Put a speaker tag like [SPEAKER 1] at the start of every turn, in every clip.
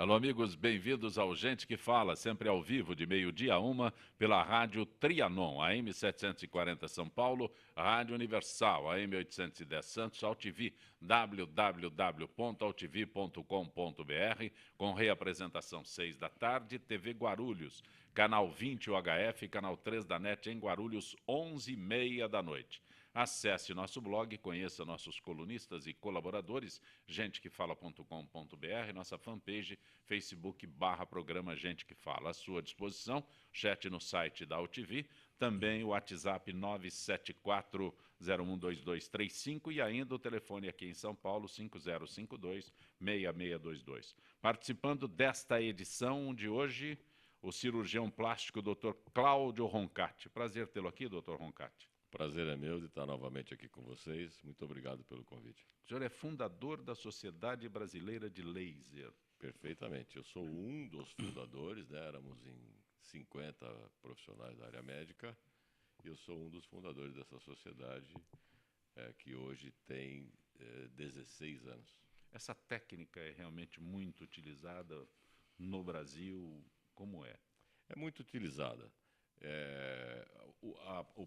[SPEAKER 1] Alô, amigos, bem-vindos ao Gente que Fala, sempre ao vivo, de meio-dia a uma, pela Rádio Trianon, AM 740 São Paulo, Rádio Universal, AM 810 Santos, AltV, www.altv.com.br, com reapresentação 6 da tarde, TV Guarulhos, canal 20 UHF, canal 3 da NET em Guarulhos, 11h30 da noite. Acesse nosso blog, conheça nossos colunistas e colaboradores, gentequefala.com.br, nossa fanpage, Facebook/programa Gente que Fala. À sua disposição, chat no site da UTV, também o WhatsApp 974012235 e ainda o telefone aqui em São Paulo, 5052-6622. Participando desta edição de hoje, o cirurgião plástico Dr. Cláudio Roncati. Prazer tê-lo aqui, Dr. Roncati.
[SPEAKER 2] Prazer é meu de estar novamente aqui com vocês. Muito obrigado pelo convite.
[SPEAKER 1] O senhor é fundador da Sociedade Brasileira de Laser.
[SPEAKER 2] Perfeitamente. Eu sou um dos fundadores, né? Éramos em 50 profissionais da área médica. E eu sou um dos fundadores dessa sociedade, que hoje tem 16 anos.
[SPEAKER 1] Essa técnica é realmente muito utilizada no Brasil? Como é?
[SPEAKER 2] É muito utilizada.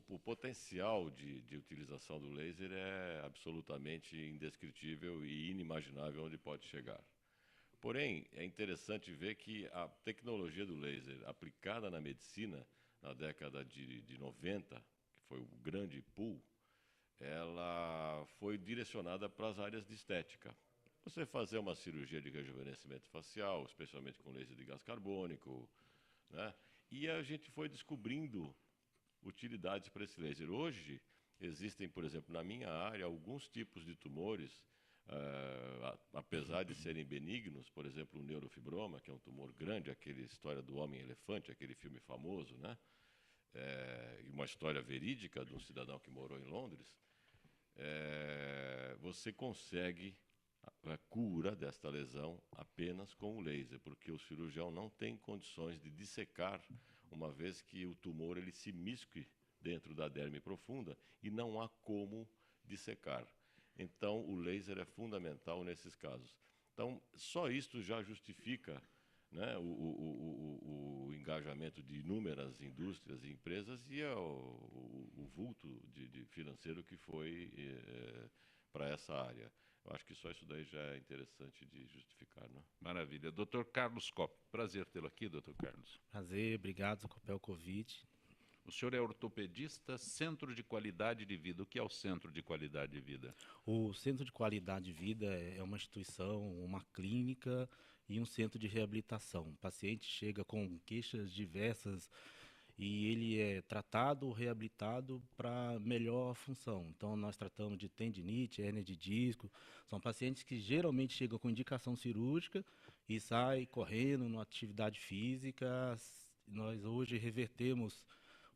[SPEAKER 2] O potencial de utilização do laser é absolutamente indescritível e inimaginável onde pode chegar. Porém, é interessante ver que a tecnologia do laser aplicada na medicina na década de 90, que foi o grande pull, ela foi direcionada para as áreas de estética. Você fazer uma cirurgia de rejuvenescimento facial, especialmente com laser de gás carbônico, né? E a gente foi descobrindo utilidades para esse laser. Hoje, existem, por exemplo, na minha área, alguns tipos de tumores, apesar de serem benignos, por exemplo, o neurofibroma, que é um tumor grande, aquela história do homem-elefante, aquele filme famoso, né? E uma história verídica de um cidadão que morou em Londres, você consegue a cura desta lesão apenas com o laser, porque o cirurgião não tem condições de dissecar, uma vez que o tumor ele se misque dentro da derme profunda e não há como dissecar. Então, o laser é fundamental nesses casos. Então, só isto já justifica, né, o engajamento de inúmeras indústrias e empresas e o vulto de financeiro que foi para essa área. Eu acho que só isso daí já é interessante de justificar, né?
[SPEAKER 1] Maravilha. Dr. Carlos Kopp, prazer tê-lo aqui, Dr. Carlos.
[SPEAKER 3] Prazer, obrigado, pelo convite.
[SPEAKER 1] O senhor é ortopedista, Centro de Qualidade de Vida. O que é o Centro de Qualidade de Vida?
[SPEAKER 3] O Centro de Qualidade de Vida é uma instituição, uma clínica e um centro de reabilitação. O paciente chega com queixas diversas e ele é tratado, reabilitado para melhor função. Então, nós tratamos de tendinite, hérnia de disco. São pacientes que geralmente chegam com indicação cirúrgica e saem correndo numa atividade física. Nós hoje revertemos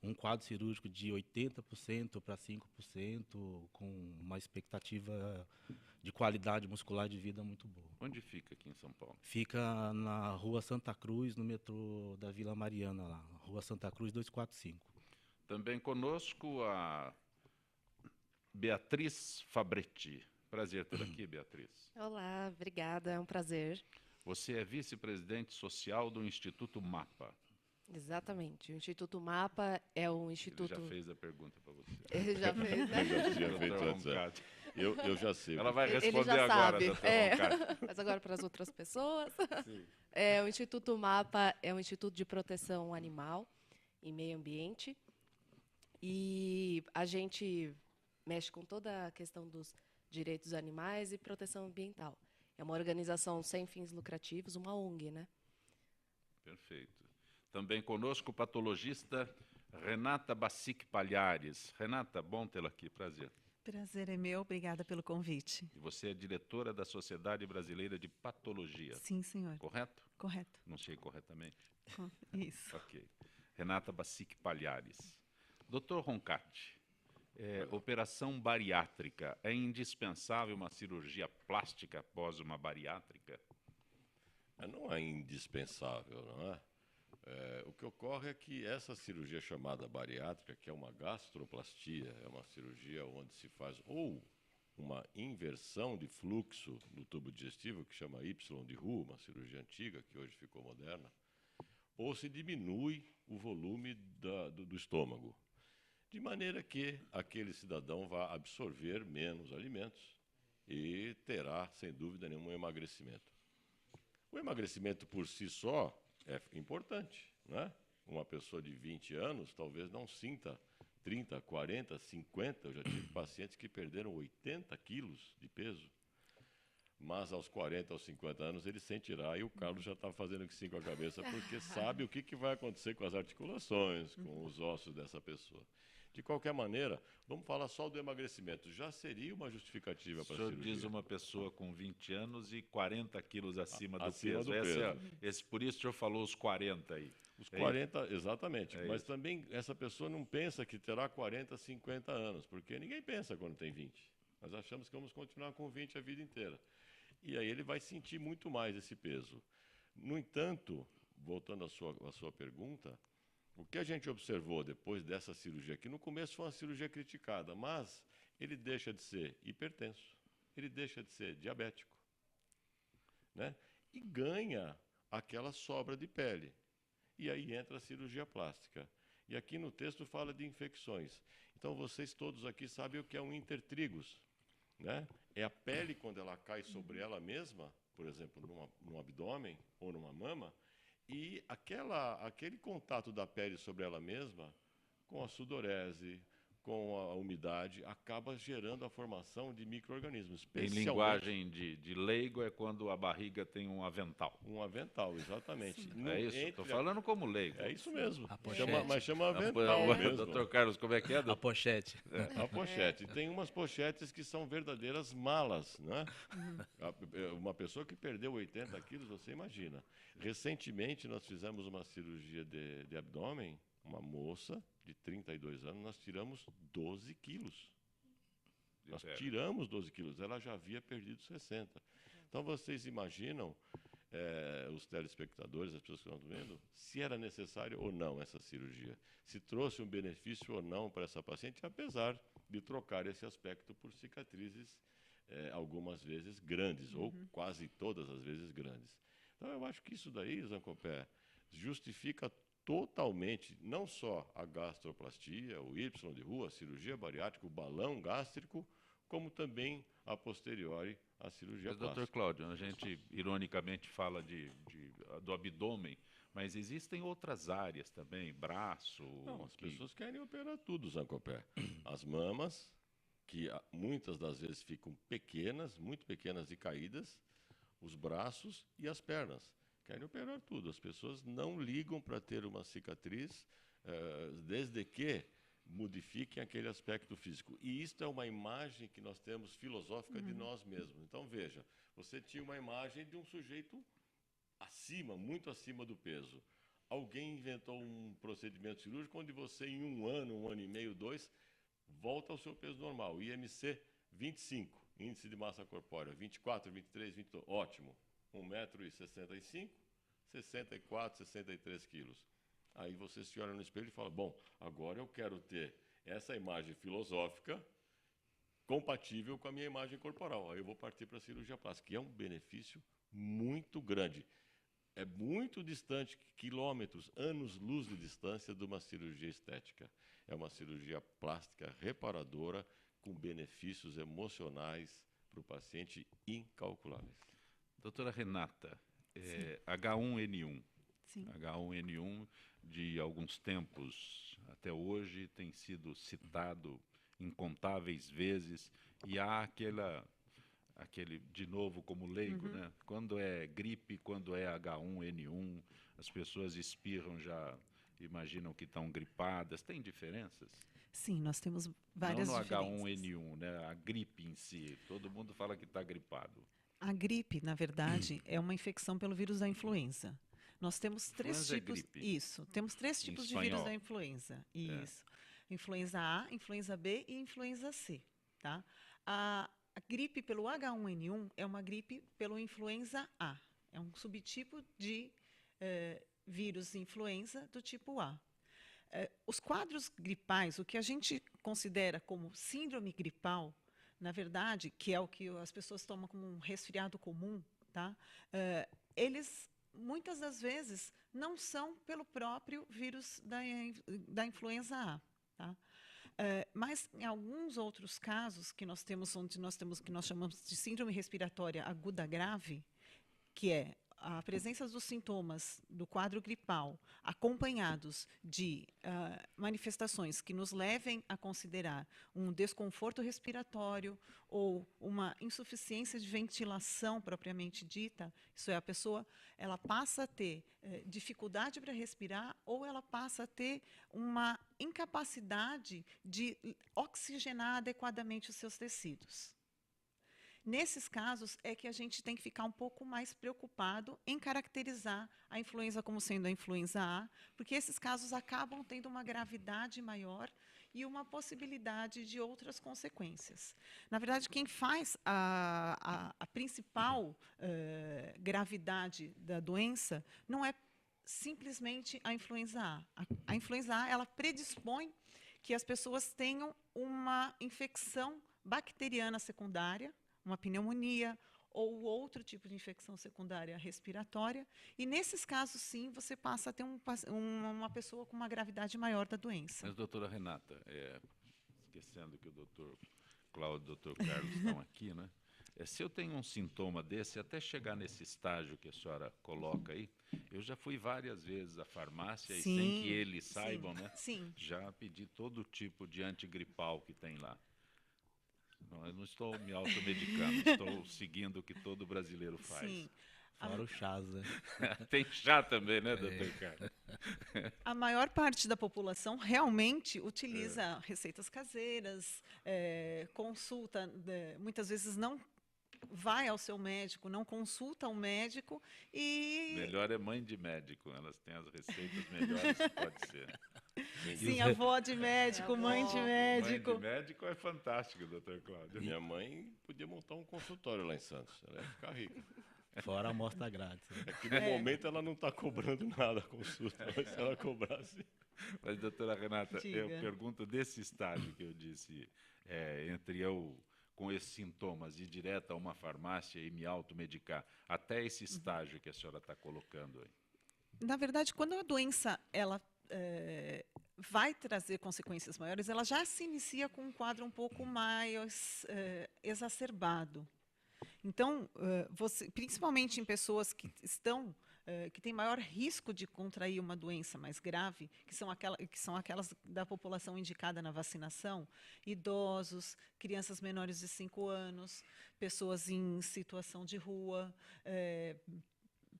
[SPEAKER 3] um quadro cirúrgico de 80% para 5%, com uma expectativa de qualidade muscular de vida muito boa.
[SPEAKER 1] Onde fica aqui em São Paulo?
[SPEAKER 3] Fica na Rua Santa Cruz, no metrô da Vila Mariana, lá, Rua Santa Cruz 245.
[SPEAKER 1] Também conosco a Beatriz Fabretti. Prazer ter aqui, Beatriz.
[SPEAKER 4] Olá, obrigada, é um prazer.
[SPEAKER 1] Você é vice-presidente social do Instituto MAPA.
[SPEAKER 4] Exatamente. O Instituto MAPA é um instituto...
[SPEAKER 1] Ele já fez a pergunta para você.
[SPEAKER 4] Ele já fez, né?
[SPEAKER 2] Eu já tinha feito antes. Eu já sei.
[SPEAKER 1] Ela vai
[SPEAKER 4] Ele
[SPEAKER 1] responder
[SPEAKER 4] já
[SPEAKER 1] agora,
[SPEAKER 4] sabe.
[SPEAKER 1] doutor
[SPEAKER 4] Mas agora para as outras pessoas.
[SPEAKER 2] Sim.
[SPEAKER 4] O Instituto MAPA é um instituto de proteção animal e meio ambiente. E a gente mexe com toda a questão dos direitos animais e proteção ambiental. É uma organização sem fins lucrativos, uma ONG, né?
[SPEAKER 1] Perfeito. Também conosco o patologista Renata Bacic Palhares. Renata, bom tê-la aqui, prazer.
[SPEAKER 5] Prazer é meu, obrigada pelo convite.
[SPEAKER 1] E você é diretora da Sociedade Brasileira de Patologia.
[SPEAKER 5] Sim, senhor.
[SPEAKER 1] Correto?
[SPEAKER 5] Correto.
[SPEAKER 1] Não sei corretamente.
[SPEAKER 5] Isso.
[SPEAKER 1] Ok. Renata Bacic Palhares. Doutor Roncati, operação bariátrica, é indispensável uma cirurgia plástica após uma bariátrica?
[SPEAKER 2] Não é indispensável, não é? O que ocorre é que essa cirurgia chamada bariátrica, que é uma gastroplastia, é uma cirurgia onde se faz ou uma inversão de fluxo do tubo digestivo, que chama Y de Roux, uma cirurgia antiga, que hoje ficou moderna, ou se diminui o volume do estômago, de maneira que aquele cidadão vá absorver menos alimentos e terá, sem dúvida nenhuma, um emagrecimento. O emagrecimento por si só é importante, né? Uma pessoa de 20 anos talvez não sinta 30, 40, 50. Eu já tive pacientes que perderam 80 quilos de peso. Mas aos 40, aos 50 anos, ele sentirá, e o Carlos já está fazendo que sim com a cabeça, porque sabe o que vai acontecer com as articulações, com os ossos dessa pessoa. De qualquer maneira, vamos falar só do emagrecimento. Já seria uma justificativa para a cirurgia.
[SPEAKER 1] O senhor diz uma pessoa com 20 anos e 40 quilos acima do
[SPEAKER 2] Acima
[SPEAKER 1] peso.
[SPEAKER 2] do
[SPEAKER 1] Esse, por isso o senhor falou os 40 aí.
[SPEAKER 2] Os 40, exatamente.
[SPEAKER 1] É
[SPEAKER 2] Mas
[SPEAKER 1] isso.
[SPEAKER 2] também essa pessoa não pensa que terá 40, 50 anos, porque ninguém pensa quando tem 20. Nós achamos que vamos continuar com 20 a vida inteira. E aí ele vai sentir muito mais esse peso. No entanto, voltando à sua pergunta, o que a gente observou depois dessa cirurgia, que no começo foi uma cirurgia criticada, mas ele deixa de ser hipertenso, ele deixa de ser diabético, né? E ganha aquela sobra de pele. E aí entra a cirurgia plástica. E aqui no texto fala de infecções. Então vocês todos aqui sabem o que é um intertrigus, né? É a pele quando ela cai sobre ela mesma, por exemplo, num abdômen ou numa mama, e aquele contato da pele sobre ela mesma, com a sudorese, com a umidade, acaba gerando a formação de micro-organismos.
[SPEAKER 1] Em linguagem de leigo é quando a barriga tem um avental.
[SPEAKER 2] Um avental, exatamente.
[SPEAKER 1] É isso, estou falando como leigo.
[SPEAKER 2] É isso mesmo.
[SPEAKER 3] A pochete.
[SPEAKER 2] Mas chama avental mesmo.
[SPEAKER 1] Doutor Carlos, como é que é?
[SPEAKER 3] A pochete.
[SPEAKER 2] A pochete. Tem umas pochetes que são verdadeiras malas, né? Uma pessoa que perdeu 80 quilos, você imagina. Recentemente, nós fizemos uma cirurgia de abdômen, uma moça de 32 anos, nós tiramos 12 quilos. Nós tiramos 12 quilos. Ela já havia perdido 60. Então, vocês imaginam, os telespectadores, as pessoas que estão vendo, se era necessário ou não essa cirurgia. Se trouxe um benefício ou não para essa paciente, apesar de trocar esse aspecto por cicatrizes, algumas vezes grandes, ou quase todas as vezes grandes. Então, eu acho que isso daí, Zancopé, justifica totalmente, não só a gastroplastia, o Y de Roux, a cirurgia bariátrica, o balão gástrico, como também, a posteriori, a cirurgia plástica.
[SPEAKER 1] Doutor Cláudio, a gente ironicamente fala do abdômen, mas existem outras áreas também, braço...
[SPEAKER 2] Não, as pessoas querem operar tudo, Zancopé. As mamas, que muitas das vezes ficam pequenas, muito pequenas e caídas, os braços e as pernas. Querem operar tudo. As pessoas não ligam para ter uma cicatriz, desde que modifiquem aquele aspecto físico. E isto é uma imagem que nós temos filosófica de nós mesmos. Então, veja, você tinha uma imagem de um sujeito acima, muito acima do peso. Alguém inventou um procedimento cirúrgico onde você, em um ano e meio, 2, volta ao seu peso normal. IMC 25, índice de massa corpórea 24, 23, 22, ótimo. 1,65 m, 64, 63 quilos. Aí você se olha no espelho e fala, bom, agora eu quero ter essa imagem filosófica compatível com a minha imagem corporal. Aí eu vou partir para a cirurgia plástica, que é um benefício muito grande. É muito distante, quilômetros, anos-luz de distância de uma cirurgia estética. É uma cirurgia plástica reparadora com benefícios emocionais para o paciente incalculáveis.
[SPEAKER 1] Doutora Renata, H1N1.
[SPEAKER 5] Sim.
[SPEAKER 1] H1N1, de alguns tempos até hoje, tem sido citado incontáveis vezes, e há aquele, de novo, como leigo, né? Quando é gripe, quando é H1N1, as pessoas espirram, já imaginam que estão gripadas. Tem diferenças?
[SPEAKER 5] Sim, nós temos várias
[SPEAKER 1] Não no
[SPEAKER 5] diferenças.
[SPEAKER 1] H1N1, né? A gripe em si. Todo mundo fala que está gripado.
[SPEAKER 5] A gripe, na verdade, é uma infecção pelo vírus da influenza. Nós temos três
[SPEAKER 1] Influenza é
[SPEAKER 5] tipos.
[SPEAKER 1] gripe.
[SPEAKER 5] Isso, temos três tipos de
[SPEAKER 1] espanhol.
[SPEAKER 5] vírus da influenza. Isso. Influenza A, influenza B e influenza C. Tá? A gripe pelo H1N1 é uma gripe pelo influenza A. É um subtipo de vírus influenza do tipo A. Os quadros gripais, o que a gente considera como síndrome gripal, na verdade, que é o que as pessoas tomam como um resfriado comum, tá? Eles, muitas das vezes, não são pelo próprio vírus da influenza A. Tá? Mas em alguns outros casos que nós temos, que nós chamamos de síndrome respiratória aguda grave, que é a presença dos sintomas do quadro gripal acompanhados de manifestações que nos levem a considerar um desconforto respiratório ou uma insuficiência de ventilação propriamente dita, isso é, a pessoa ela passa a ter dificuldade para respirar ou ela passa a ter uma incapacidade de oxigenar adequadamente os seus tecidos. Nesses casos é que a gente tem que ficar um pouco mais preocupado em caracterizar a influenza como sendo a influenza A, porque esses casos acabam tendo uma gravidade maior e uma possibilidade de outras consequências. Na verdade, quem faz a principal gravidade da doença não é simplesmente a influenza A. A influenza A, ela predispõe que as pessoas tenham uma infecção bacteriana secundária, uma pneumonia ou outro tipo de infecção secundária respiratória. E, nesses casos, sim, você passa a ter uma pessoa com uma gravidade maior da doença.
[SPEAKER 1] Mas, doutora Renata, esquecendo que o doutor Cláudio e o doutor Carlos estão aqui, né? Se eu tenho um sintoma desse, até chegar nesse estágio que a senhora coloca aí, eu já fui várias vezes à farmácia e sem que eles saibam, né?
[SPEAKER 5] Sim.
[SPEAKER 1] Já pedi todo tipo de antigripal que tem lá. Não, eu não estou me automedicando, estou seguindo o que todo brasileiro faz.
[SPEAKER 5] Sim.
[SPEAKER 3] Fora o chás, né?
[SPEAKER 1] Tem chá também, né, doutor Carlos?
[SPEAKER 5] A maior parte da população realmente utiliza receitas caseiras, consulta, muitas vezes não vai ao seu médico, não consulta o médico e...
[SPEAKER 1] Melhor é mãe de médico, elas têm as receitas melhores que pode ser.
[SPEAKER 5] Sim, avó de médico, mãe de médico.
[SPEAKER 1] Mãe de médico é fantástico, doutor Cláudio.
[SPEAKER 2] Minha mãe podia montar um consultório lá em Santos, ela ia ficar rica.
[SPEAKER 3] Fora a amostra grátis. Né?
[SPEAKER 2] É que no momento ela não está cobrando nada a consulta, mas se ela cobrasse...
[SPEAKER 1] Mas, doutora Renata,
[SPEAKER 5] Diga.
[SPEAKER 1] eu pergunto desse estágio que eu disse, entre eu com esses sintomas ir direto a uma farmácia e me automedicar, até esse estágio que a senhora está colocando aí.
[SPEAKER 5] Na verdade, quando a doença ela vai trazer consequências maiores, ela já se inicia com um quadro um pouco mais exacerbado. Então, principalmente em pessoas que que têm maior risco de contrair uma doença mais grave, que são aquelas da população indicada na vacinação, idosos, crianças menores de 5 anos, pessoas em situação de rua,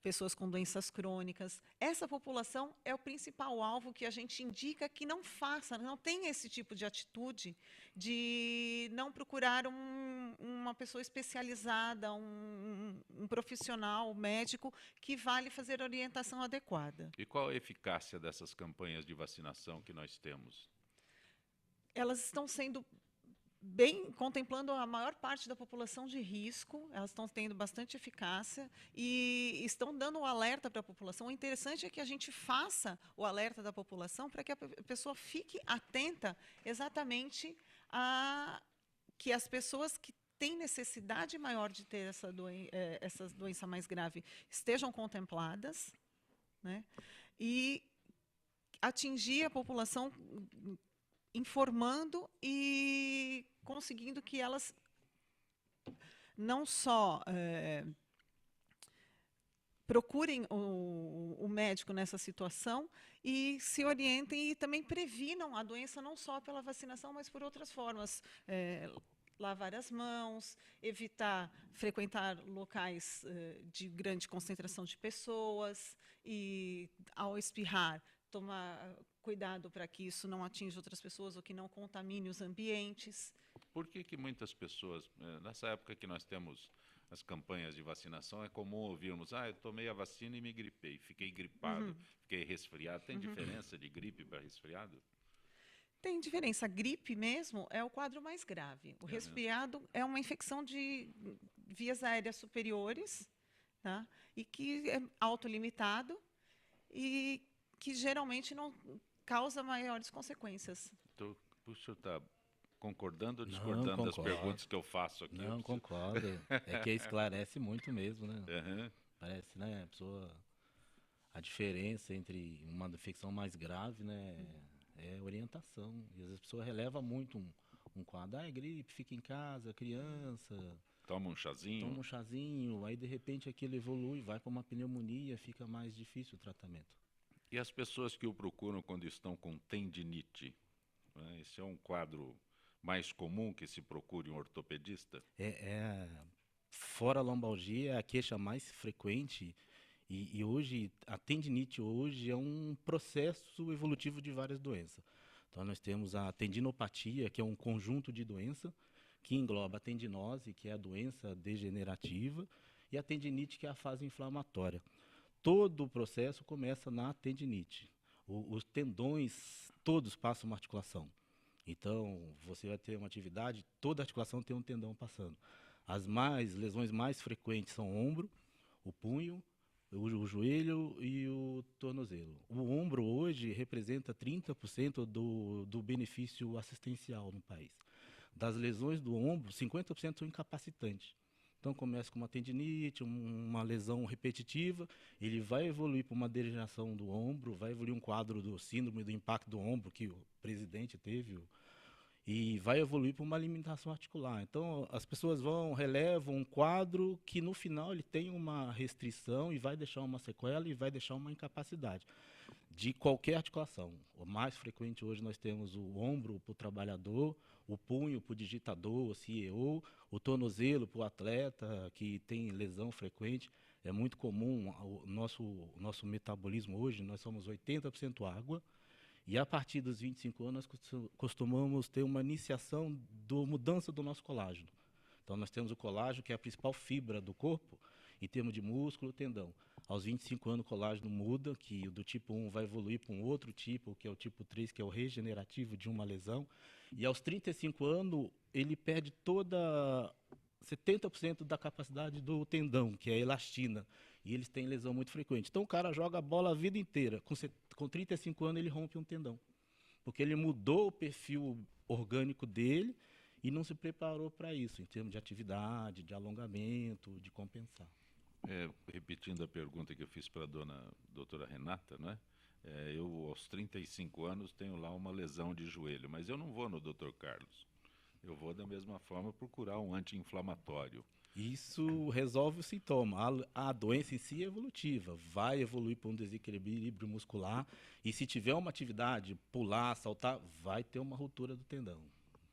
[SPEAKER 5] pessoas com doenças crônicas. Essa população é o principal alvo que a gente indica que não tenha esse tipo de atitude de não procurar uma pessoa especializada, um profissional médico que vá lhe fazer a orientação adequada.
[SPEAKER 1] E qual a eficácia dessas campanhas de vacinação que nós temos?
[SPEAKER 5] Elas estão sendo contemplando a maior parte da população de risco, elas estão tendo bastante eficácia e estão dando um alerta para a população. O interessante é que a gente faça o alerta da população para que a pessoa fique atenta exatamente a que as pessoas que têm necessidade maior de ter essa doença mais grave estejam contempladas, né? E atingir a população informando e conseguindo que elas não só procurem o médico nessa situação e se orientem e também previnam a doença não só pela vacinação, mas por outras formas. Lavar as mãos, evitar frequentar locais de grande concentração de pessoas e, ao espirrar, tomar cuidado para que isso não atinja outras pessoas ou que não contamine os ambientes.
[SPEAKER 1] Por que muitas pessoas, nessa época que nós temos as campanhas de vacinação, é comum ouvirmos, eu tomei a vacina e me gripei, fiquei gripado, fiquei resfriado. Tem diferença de gripe para resfriado?
[SPEAKER 5] Tem diferença. A gripe mesmo é o quadro mais grave. O resfriado é uma infecção de vias aéreas superiores, tá? E que é autolimitado e que geralmente não causa maiores consequências.
[SPEAKER 1] O senhor está concordando ou
[SPEAKER 3] Não,
[SPEAKER 1] discordando das
[SPEAKER 3] concordo.
[SPEAKER 1] perguntas que eu faço aqui?
[SPEAKER 3] Não, concordo. É que esclarece muito mesmo, né?
[SPEAKER 1] Aham.
[SPEAKER 3] Parece, né, a pessoa, a diferença entre uma infecção mais grave, né, é orientação. E às vezes a pessoa releva muito um quadro, é gripe, fica em casa, criança,
[SPEAKER 1] Toma um chazinho.
[SPEAKER 3] toma um chazinho, aí de repente aquilo evolui, vai para uma pneumonia, fica mais difícil o tratamento.
[SPEAKER 1] E as pessoas que o procuram quando estão com tendinite? Né? Esse é um quadro mais comum que se procure um ortopedista?
[SPEAKER 3] Fora a lombalgia, é a queixa mais frequente e hoje, a tendinite hoje é um processo evolutivo de várias doenças. Então nós temos a tendinopatia, que é um conjunto de doenças, que engloba a tendinose, que é a doença degenerativa, e a tendinite, que é a fase inflamatória. Todo o processo começa na tendinite. Os tendões todos passam uma articulação. Então, você vai ter uma atividade, toda articulação tem um tendão passando. Lesões mais frequentes são o ombro, o punho, o joelho e o tornozelo. O ombro hoje representa 30% do benefício assistencial no país. Das lesões do ombro, 50% são incapacitantes. Então começa com uma tendinite, uma lesão repetitiva, ele vai evoluir para uma degeneração do ombro, vai evoluir um quadro do síndrome do impacto do ombro, que o presidente teve, e vai evoluir para uma limitação articular. Então, as pessoas relevam um quadro que no final ele tem uma restrição e vai deixar uma sequela e vai deixar uma incapacidade de qualquer articulação. O mais frequente hoje nós temos o ombro para o trabalhador, o punho para o digitador, o CEO, o tornozelo para o atleta que tem lesão frequente. É muito comum o nosso metabolismo hoje, nós somos 80% água, e a partir dos 25 anos nós costumamos ter uma iniciação da mudança do nosso colágeno. Então nós temos o colágeno, que é a principal fibra do corpo, em termos de músculo, tendão. Aos 25 anos o colágeno muda, que do tipo 1 vai evoluir para um outro tipo, que é o tipo 3, que é o regenerativo de uma lesão. E aos 35 anos ele perde 70% da capacidade do tendão, que é a elastina. E eles têm lesão muito frequente. Então o cara joga a bola a vida inteira. Com 35 anos ele rompe um tendão. Porque ele mudou o perfil orgânico dele e não se preparou para isso, em termos de atividade, de alongamento, de compensar.
[SPEAKER 1] Repetindo a pergunta que eu fiz para a doutora Renata, né? Eu, aos 35 anos, tenho lá uma lesão de joelho, mas eu não vou no Dr. Carlos. Eu vou, da mesma forma, procurar um anti-inflamatório.
[SPEAKER 3] Isso resolve o sintoma. A doença em si é evolutiva, vai evoluir para um desequilíbrio muscular e se tiver uma atividade, pular, saltar, vai ter uma ruptura do tendão.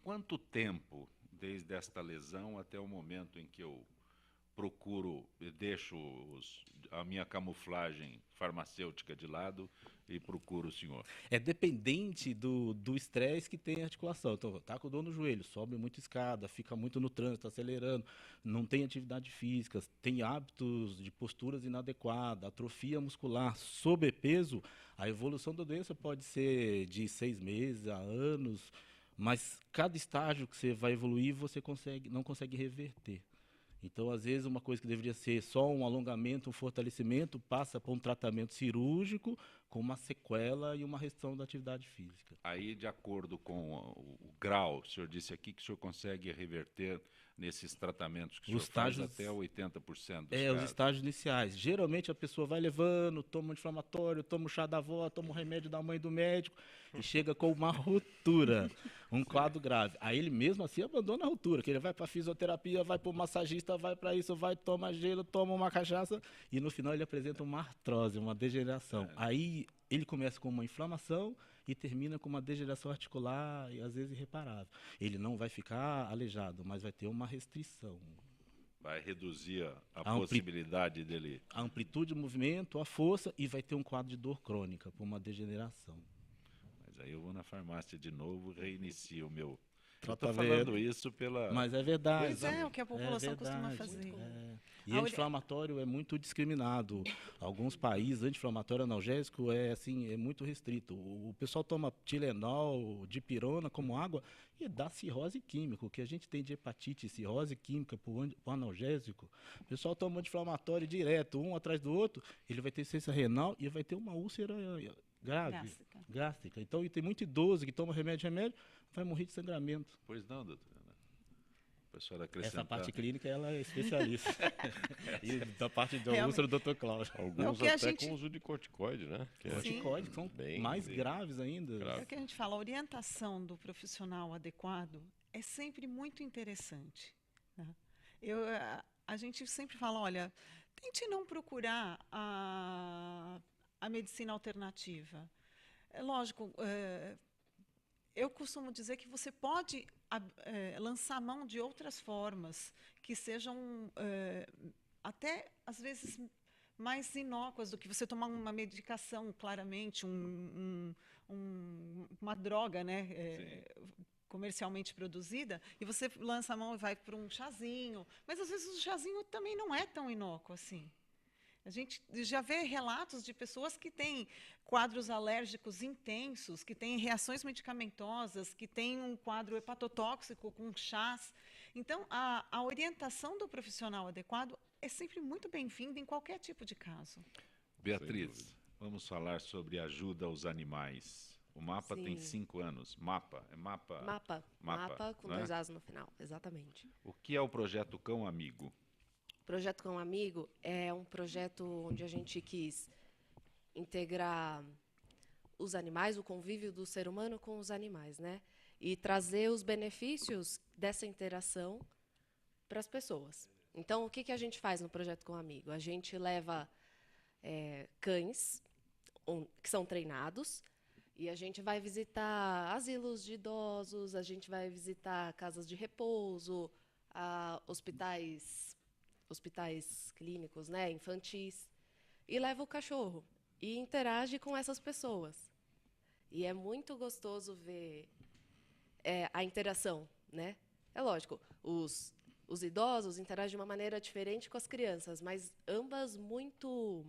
[SPEAKER 1] Quanto tempo, desde esta lesão até o momento em que eu procuro, deixo a minha camuflagem farmacêutica de lado e procuro o senhor?
[SPEAKER 3] É dependente do estresse que tem a articulação. Então, tá com dor no joelho, sobe muito escada, fica muito no trânsito, acelerando, não tem atividade física, tem hábitos de posturas inadequadas, atrofia muscular, sobrepeso, a evolução da doença pode ser de 6 meses a anos, mas cada estágio que você vai evoluir, você não consegue reverter. Então, às vezes, uma coisa que deveria ser só um alongamento, um fortalecimento, passa por um tratamento cirúrgico com uma sequela e uma restrição da atividade física.
[SPEAKER 1] Aí, de acordo com o grau, o senhor disse aqui que o senhor consegue reverter nesses tratamentos que o senhor faz até 80% dos casos.
[SPEAKER 3] Os estágios iniciais. Geralmente a pessoa vai levando, toma um inflamatório, toma o chá da avó, toma o remédio da mãe do médico e chega com uma ruptura, um quadro grave. Aí ele mesmo assim abandona a ruptura, que ele vai para fisioterapia, vai para o massagista, vai para isso, vai, toma gelo, toma uma cachaça e no final ele apresenta uma artrose, uma degeneração. Aí ele começa com uma inflamação e termina com uma degeneração articular e às vezes irreparável. Ele não vai ficar aleijado, mas vai ter uma restrição.
[SPEAKER 1] Vai reduzir a possibilidade dele...
[SPEAKER 3] A amplitude do movimento, a força, e vai ter um quadro de dor crônica por uma degeneração.
[SPEAKER 1] Mas aí eu vou na farmácia de novo e reinicio o meu...
[SPEAKER 3] Estou
[SPEAKER 1] falando isso pela...
[SPEAKER 3] Mas é verdade.
[SPEAKER 5] Pois é, o que a população costuma fazer.
[SPEAKER 3] E anti-inflamatório é muito discriminado. Alguns países, anti-inflamatório analgésico é muito restrito. O pessoal toma Tilenol, dipirona como água e dá cirrose química. O que a gente tem de hepatite, cirrose química por analgésico, o pessoal toma anti-inflamatório direto, um atrás do outro, ele vai ter insuficiência renal e vai ter uma úlcera grave, gástrica. Então, e tem muito idoso que toma remédio, vai morrer de sangramento.
[SPEAKER 1] Pois não, doutora. A senhora acrescentar.
[SPEAKER 3] Essa parte clínica, ela é especialista. E da parte do
[SPEAKER 5] Realmente.
[SPEAKER 3] uso do Dr. Cláudio.
[SPEAKER 2] Alguns
[SPEAKER 5] que a
[SPEAKER 2] até
[SPEAKER 5] gente-
[SPEAKER 2] com uso de corticoide, né? Que é
[SPEAKER 3] Corticóides são
[SPEAKER 2] bem-
[SPEAKER 3] mais
[SPEAKER 2] bem
[SPEAKER 3] graves ainda.
[SPEAKER 2] grave.
[SPEAKER 5] É o que a gente fala, a orientação do profissional adequado é sempre muito interessante. Né? A gente sempre fala, olha, tente não procurar a medicina alternativa. É lógico, eu costumo dizer que você pode lançar mão de outras formas que sejam até, às vezes, mais inócuas do que você tomar uma medicação, claramente, uma droga, né, comercialmente produzida, e você lança a mão e vai para um chazinho. Mas, às vezes, o chazinho também não é tão inócuo assim. A gente já vê relatos de pessoas que têm quadros alérgicos intensos, que têm reações medicamentosas, que têm um quadro hepatotóxico com chás. Então, a orientação do profissional adequado é sempre muito bem-vinda em qualquer tipo de caso.
[SPEAKER 1] Beatriz, vamos falar sobre ajuda aos animais. O MAPA tem
[SPEAKER 4] Sim.
[SPEAKER 1] 5 anos. MAPA, é MAPA?
[SPEAKER 4] Mapa. Mapa com
[SPEAKER 1] né?
[SPEAKER 4] 2 As no final, exatamente.
[SPEAKER 1] O que é o projeto Cão Amigo?
[SPEAKER 4] O Projeto Cão Amigo é um projeto onde a gente quis integrar os animais, o convívio do ser humano com os animais, né? E trazer os benefícios dessa interação para as pessoas. Então, o que a gente faz no Projeto Cão Amigo? A gente leva cães que são treinados e a gente vai visitar asilos de idosos, a gente vai visitar casas de repouso, hospitais clínicos, né, infantis, e leva o cachorro e interage com essas pessoas. E é muito gostoso ver a interação, né? É lógico, os idosos interagem de uma maneira diferente com as crianças, mas ambas muito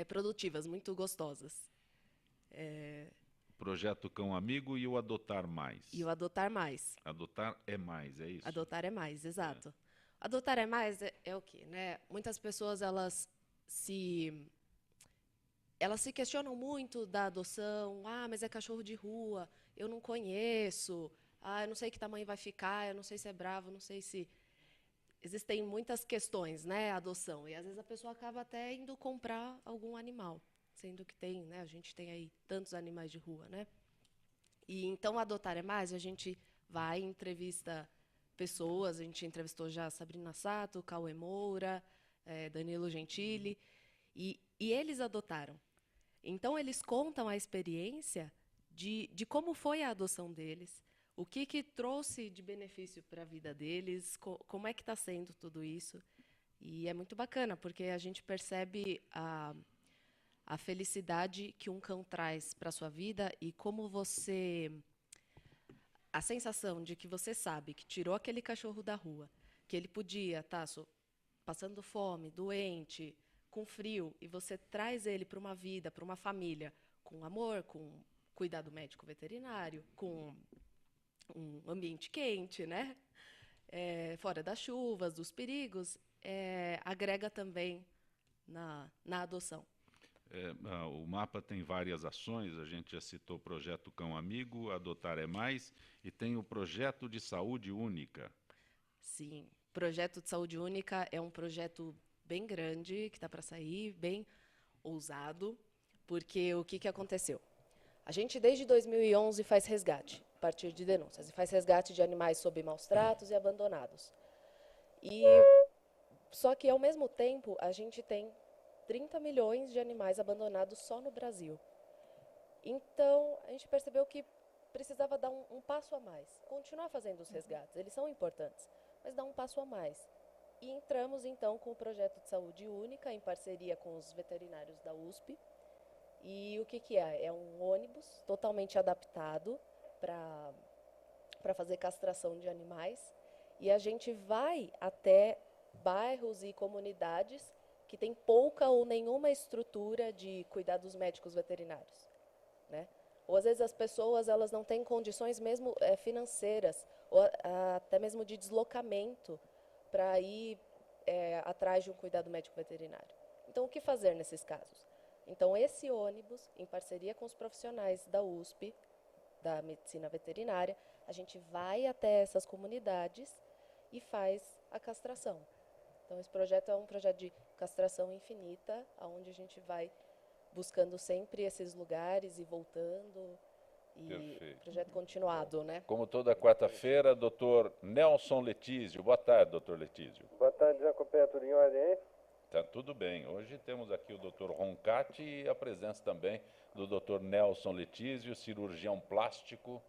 [SPEAKER 4] produtivas, muito gostosas.
[SPEAKER 1] Projeto Cão Amigo e o Adotar Mais.
[SPEAKER 4] E o Adotar Mais.
[SPEAKER 1] Adotar é mais, é isso?
[SPEAKER 4] Adotar é mais, exato. Adotar é mais é o quê, né? Muitas pessoas elas se questionam muito da adoção. Ah, mas é cachorro de rua, eu não conheço. Ah, eu não sei que tamanho vai ficar, eu não sei se é bravo, não sei se... Existem muitas questões, né, a adoção. E às vezes a pessoa acaba até indo comprar algum animal, sendo que tem, né, a gente tem aí tantos animais de rua, né? E então Adotar é mais, a gente vai e entrevista pessoas, a gente entrevistou já a Sabrina Sato, Cauê Moura, Danilo Gentili, e eles adotaram. Então, eles contam a experiência de como foi a adoção deles, o que trouxe de benefício para a vida deles, como é que está sendo tudo isso. E é muito bacana, porque a gente percebe a felicidade que um cão traz para a sua vida e como você... A sensação de que você sabe que tirou aquele cachorro da rua, que ele podia estar passando fome, doente, com frio, e você traz ele para uma vida, para uma família, com amor, com cuidado médico veterinário, com um ambiente quente, né? Fora das chuvas, dos perigos, agrega também na adoção.
[SPEAKER 1] O MAPA tem várias ações, a gente já citou o Projeto Cão Amigo, Adotar é Mais, e tem o Projeto de Saúde Única.
[SPEAKER 4] Sim, o Projeto de Saúde Única é um projeto bem grande, que está para sair, bem ousado, porque o que aconteceu? A gente, desde 2011, faz resgate, a partir de denúncias, e faz resgate de animais sob maus tratos e abandonados. Só que, ao mesmo tempo, a gente tem 30 milhões de animais abandonados só no Brasil. Então, a gente percebeu que precisava dar um passo a mais. Continuar fazendo os resgates, eles são importantes, mas dar um passo a mais. E entramos, então, com o Projeto de Saúde Única, em parceria com os veterinários da USP. E o que é? É um ônibus totalmente adaptado para fazer castração de animais. E a gente vai até bairros e comunidades que tem pouca ou nenhuma estrutura de cuidados médicos veterinários, né? Ou às vezes as pessoas elas não têm condições mesmo financeiras ou até mesmo de deslocamento para ir atrás de um cuidado médico veterinário. Então, o que fazer nesses casos? Então, esse ônibus, em parceria com os profissionais da USP, da medicina veterinária, a gente vai até essas comunidades e faz a castração. Então, esse projeto é um projeto de castração infinita, onde a gente vai buscando sempre esses lugares e voltando. E
[SPEAKER 1] Perfeito.
[SPEAKER 4] projeto continuado, né?
[SPEAKER 1] Como toda quarta-feira, doutor Nelson Letísio. Boa tarde, doutor Letísio.
[SPEAKER 6] Boa tarde, Jacopé, tudo em ordem, hein?
[SPEAKER 1] Tá tudo bem. Hoje temos aqui o doutor Roncati e a presença também do doutor Nelson Letísio, cirurgião plástico.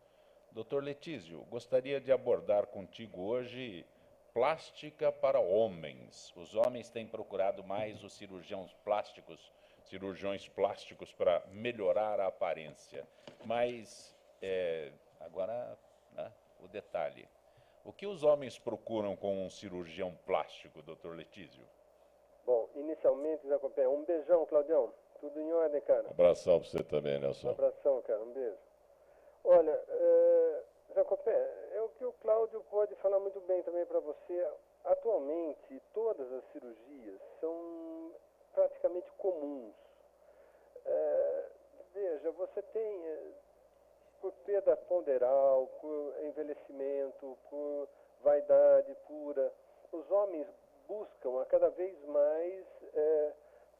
[SPEAKER 1] Doutor Letísio, gostaria de abordar contigo hoje plástica para homens. Os homens têm procurado mais os cirurgiões plásticos para melhorar a aparência. Mas, agora, né, o detalhe. O que os homens procuram com um cirurgião plástico, doutor Letísio?
[SPEAKER 6] Bom, inicialmente, Jacopé, um beijão, Claudião. Tudo em ordem, cara?
[SPEAKER 2] Abração para você também,
[SPEAKER 6] Um
[SPEAKER 2] Nelson.
[SPEAKER 6] abração, cara, um beijo. Olha, Jacopé, é o que o Cláudio pode falar muito bem também para você. Atualmente, todas as cirurgias são praticamente comuns. Veja, você tem, por perda ponderal, por envelhecimento, por vaidade pura, os homens buscam a cada vez mais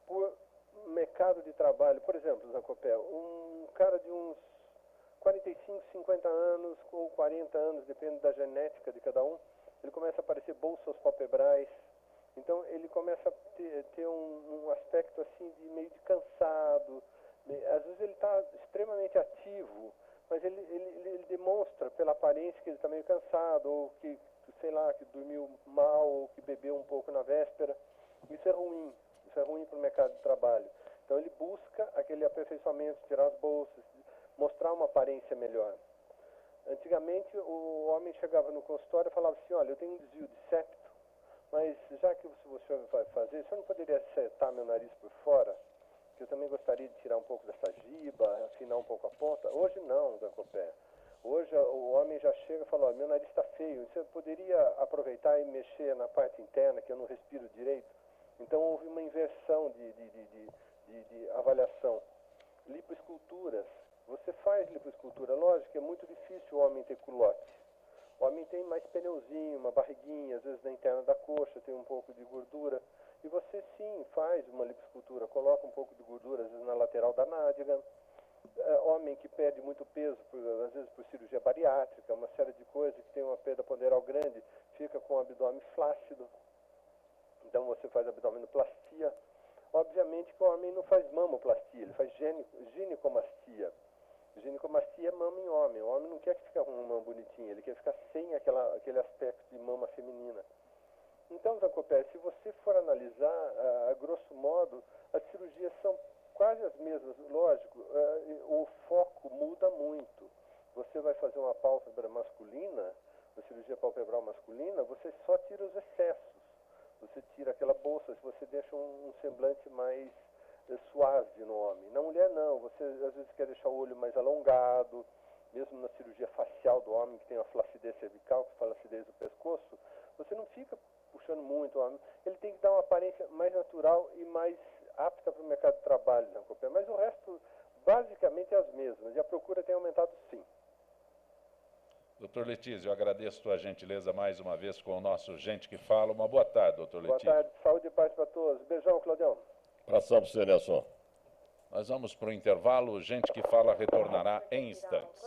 [SPEAKER 6] por mercado de trabalho. Por exemplo, Zacopé, um cara de uns 45, 50 anos ou 40 anos, depende da genética de cada um, ele começa a aparecer bolsa aos palpebrais. Então ele começa a ter um aspecto assim de meio de cansado. Às vezes ele está extremamente ativo, mas ele demonstra pela aparência que ele está meio cansado, ou que, sei lá, que dormiu mal, ou que bebeu um pouco na véspera. Isso é ruim para o mercado de trabalho. Então ele busca aquele aperfeiçoamento, tirar as bolsas, mostrar uma aparência melhor. Antigamente o homem chegava no consultório e falava assim, olha, eu tenho um desvio de septo, mas já que o senhor vai fazer, o senhor não poderia acertar meu nariz por fora? Que eu também gostaria de tirar um pouco dessa giba, afinar um pouco a ponta. Hoje não, Zacopé. Hoje o homem já chega e fala, olha, meu nariz está feio, você poderia aproveitar e mexer na parte interna, que eu não respiro direito? Então houve uma inversão de avaliação. Lipoesculturas. Você faz lipoescultura, lógico que é muito difícil o homem ter culote. O homem tem mais pneuzinho, uma barriguinha, às vezes na interna da coxa tem um pouco de gordura. E você sim faz uma lipoescultura, coloca um pouco de gordura, às vezes na lateral da nádega. Homem que perde muito peso, às vezes por cirurgia bariátrica, uma série de coisas, que tem uma perda ponderal grande, fica com o abdômen flácido. Então você faz abdominoplastia. Obviamente que o homem não faz mamoplastia, ele faz ginecomastia. Ginecomastia é mama em homem. O homem não quer que fique com uma mama bonitinha, ele quer ficar sem aquele aspecto de mama feminina. Então, Zacopé, se você for analisar, a grosso modo, as cirurgias são quase as mesmas. Lógico, o foco muda muito. Você vai fazer uma pálpebra masculina, uma cirurgia palpebral masculina, você só tira os excessos. Você tira aquela bolsa, você deixa um semblante mais suave no homem. Na mulher não, você às vezes quer deixar o olho mais alongado, mesmo na cirurgia facial do homem, que tem a flacidez cervical, que fala flacidez do pescoço, você não fica puxando muito o homem. Ele tem que dar uma aparência mais natural e mais apta para o mercado de trabalho, né, mas o resto basicamente é as mesmas, e a procura tem aumentado sim.
[SPEAKER 1] Doutor Letísio, eu agradeço a tua gentileza mais uma vez com o nosso Gente que Fala. Uma boa tarde, doutor Letísio.
[SPEAKER 6] Boa tarde, saúde e paz para todos. Beijão, Claudião.
[SPEAKER 2] Abração para você, Nelson.
[SPEAKER 1] Nós vamos para o intervalo. Gente que Fala retornará em instantes.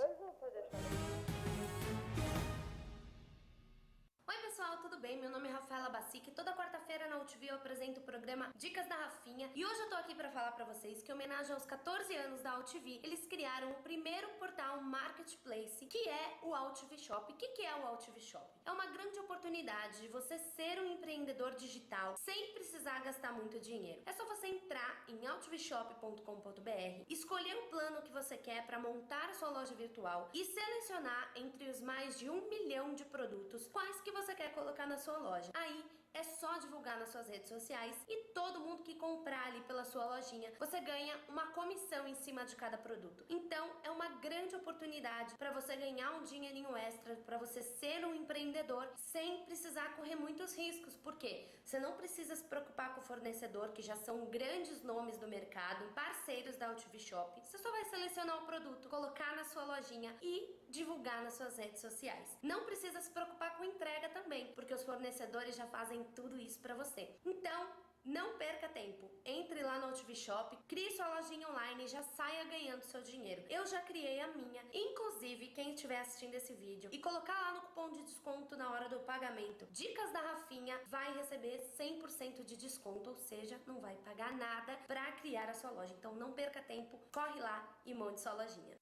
[SPEAKER 7] Oi pessoal, tudo bem? Meu nome é Rafaela Bacic. Toda quarta-feira na UTV eu apresento o programa Dicas da Rafinha. E hoje eu tô aqui pra falar pra vocês que, em homenagem aos 14 anos da UTV, eles criaram o primeiro portal marketplace, que é o UTV Shop. O que é o UTV Shop? É uma grande oportunidade de você ser um empreendedor digital sem precisar gastar muito dinheiro. É só você entrar em utvshop.com.br, escolher o plano que você quer para montar a sua loja virtual e selecionar entre os mais de 1 milhão de produtos quais que você quer colocar na sua loja. Aí é só divulgar nas suas redes sociais e todo mundo que comprar ali pela sua lojinha, você ganha uma comissão em cima de cada produto. Então é uma grande grande oportunidade para você ganhar um dinheirinho extra, para você ser um empreendedor sem precisar correr muitos riscos. Por quê? Você não precisa se preocupar com o fornecedor, que já são grandes nomes do mercado, parceiros da UTV Shop. Você só vai selecionar o produto, colocar na sua lojinha e divulgar nas suas redes sociais. Não precisa se preocupar com entrega também, porque os fornecedores já fazem tudo isso para você. Então, não perca tempo. Entre lá no UTV Shop, crie sua lojinha online e já saia ganhando seu dinheiro. Eu já criei a minha. Inclusive, quem estiver assistindo esse vídeo e colocar lá no cupom de desconto na hora do pagamento Dicas da Rafinha, vai receber 100% de desconto, ou seja, não vai pagar nada para criar a sua loja. Então não perca tempo, corre lá e monte sua lojinha.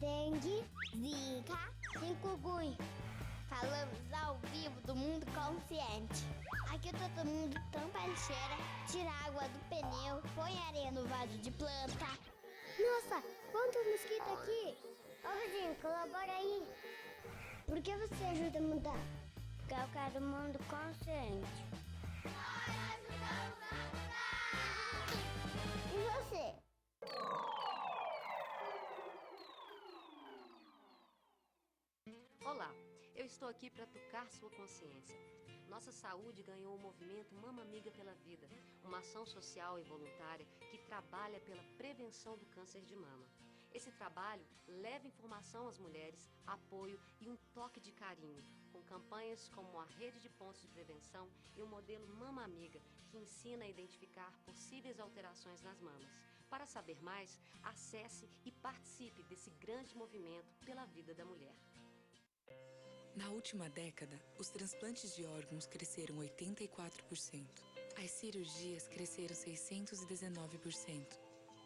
[SPEAKER 8] Dengue, zika, chikungunya. Falamos ao vivo do Mundo Consciente. Aqui todo mundo tampa a lixeira, tira a água do pneu, põe areia no vaso de planta. Nossa, quantos mosquitos aqui! Ô vizinho, colabora aí. Por que você ajuda a mudar? Porque eu quero o mundo consciente. Nós ajudamos a mudar! E você?
[SPEAKER 9] Olá, eu estou aqui para tocar sua consciência. Nossa saúde ganhou o movimento Mama Amiga pela Vida, uma ação social e voluntária que trabalha pela prevenção do câncer de mama. Esse trabalho leva informação às mulheres, apoio e um toque de carinho, com campanhas como a Rede de Pontos de Prevenção e o modelo Mama Amiga, que ensina a identificar possíveis alterações nas mamas. Para saber mais, acesse e participe desse grande movimento pela vida da mulher.
[SPEAKER 10] Na última década, os transplantes de órgãos cresceram 84%. As cirurgias cresceram 619%.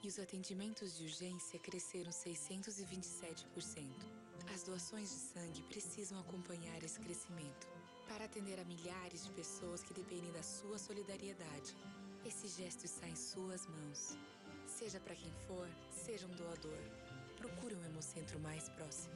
[SPEAKER 10] E os atendimentos de urgência cresceram 627%. As doações de sangue precisam acompanhar esse crescimento para atender a milhares de pessoas que dependem da sua solidariedade. Esse gesto está em suas mãos. Seja para quem for, seja um doador. Procure um Hemocentro mais próximo.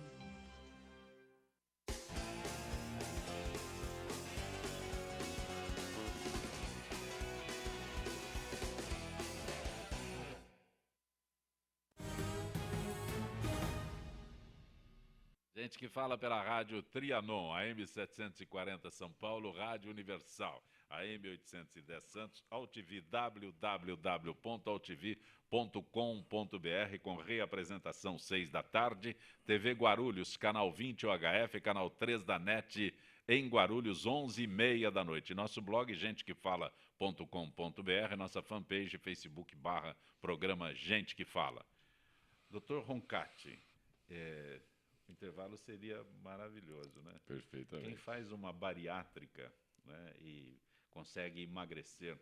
[SPEAKER 1] Gente que fala pela rádio Trianon, AM 740 São Paulo, Rádio Universal, AM 810 Santos, AltV, www.altv.com.br, com reapresentação 6 da tarde, TV Guarulhos, canal 20 UHF, canal 3 da NET, em Guarulhos, 11h30 da noite. Nosso blog, gentequefala.com.br, nossa fanpage, Facebook, programa Gente que Fala. Dr. Roncati, o intervalo seria maravilhoso, né?
[SPEAKER 2] Perfeitamente.
[SPEAKER 1] Quem faz uma bariátrica, né, e consegue emagrecer,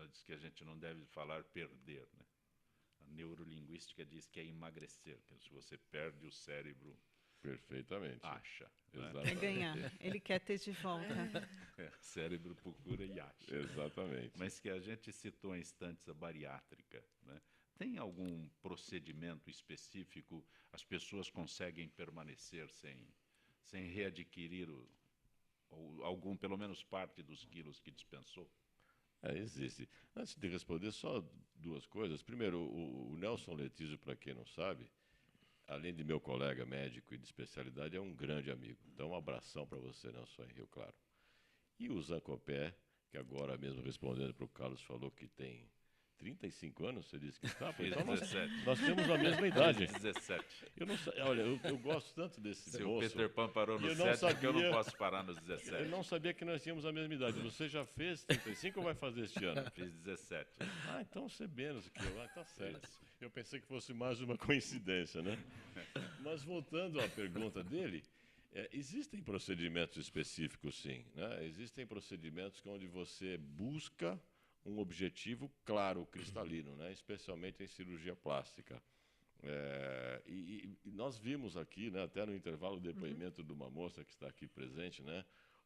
[SPEAKER 1] diz que a gente não deve falar perder, né? A neurolinguística diz que é emagrecer, que se você perde o cérebro,
[SPEAKER 2] perfeitamente,
[SPEAKER 1] acha.
[SPEAKER 2] Exatamente.
[SPEAKER 5] É ganhar, ele quer ter de volta.
[SPEAKER 1] Cérebro procura e acha.
[SPEAKER 2] Exatamente.
[SPEAKER 1] Mas que a gente citou em instantes a bariátrica, né? Tem algum procedimento específico? As pessoas conseguem permanecer sem readquirir algum, pelo menos parte dos quilos que dispensou?
[SPEAKER 2] Existe. Antes de responder, só duas coisas. Primeiro, o Nelson Letísio, para quem não sabe, além de meu colega médico e de especialidade, é um grande amigo. Então, um abração para você, Nelson, em Rio Claro. E o Zancopé que agora mesmo respondendo para o Carlos falou que tem 35 anos, você disse que está?
[SPEAKER 1] Fiz
[SPEAKER 2] Então
[SPEAKER 1] 17.
[SPEAKER 2] nós temos a mesma idade.
[SPEAKER 1] Fiz 17.
[SPEAKER 2] Eu não, olha, eu gosto tanto desse
[SPEAKER 1] Se o
[SPEAKER 2] moço.
[SPEAKER 1] Peter Pan parou no
[SPEAKER 2] eu não
[SPEAKER 1] 7, porque eu não
[SPEAKER 2] sabia-
[SPEAKER 1] posso parar nos 17.
[SPEAKER 2] Eu não sabia que nós tínhamos a mesma idade. Você já fez 35 ou vai fazer este ano?
[SPEAKER 1] Fiz 17.
[SPEAKER 2] Ah, então você é menos que eu. Ah, tá certo. Eu pensei que fosse mais uma coincidência, né? Mas voltando à pergunta dele, existem procedimentos específicos, sim, né? Existem procedimentos onde você busca um objetivo claro, cristalino, né? Especialmente em cirurgia plástica. E nós vimos aqui, né, até no intervalo, o depoimento de uma moça que está aqui presente, né,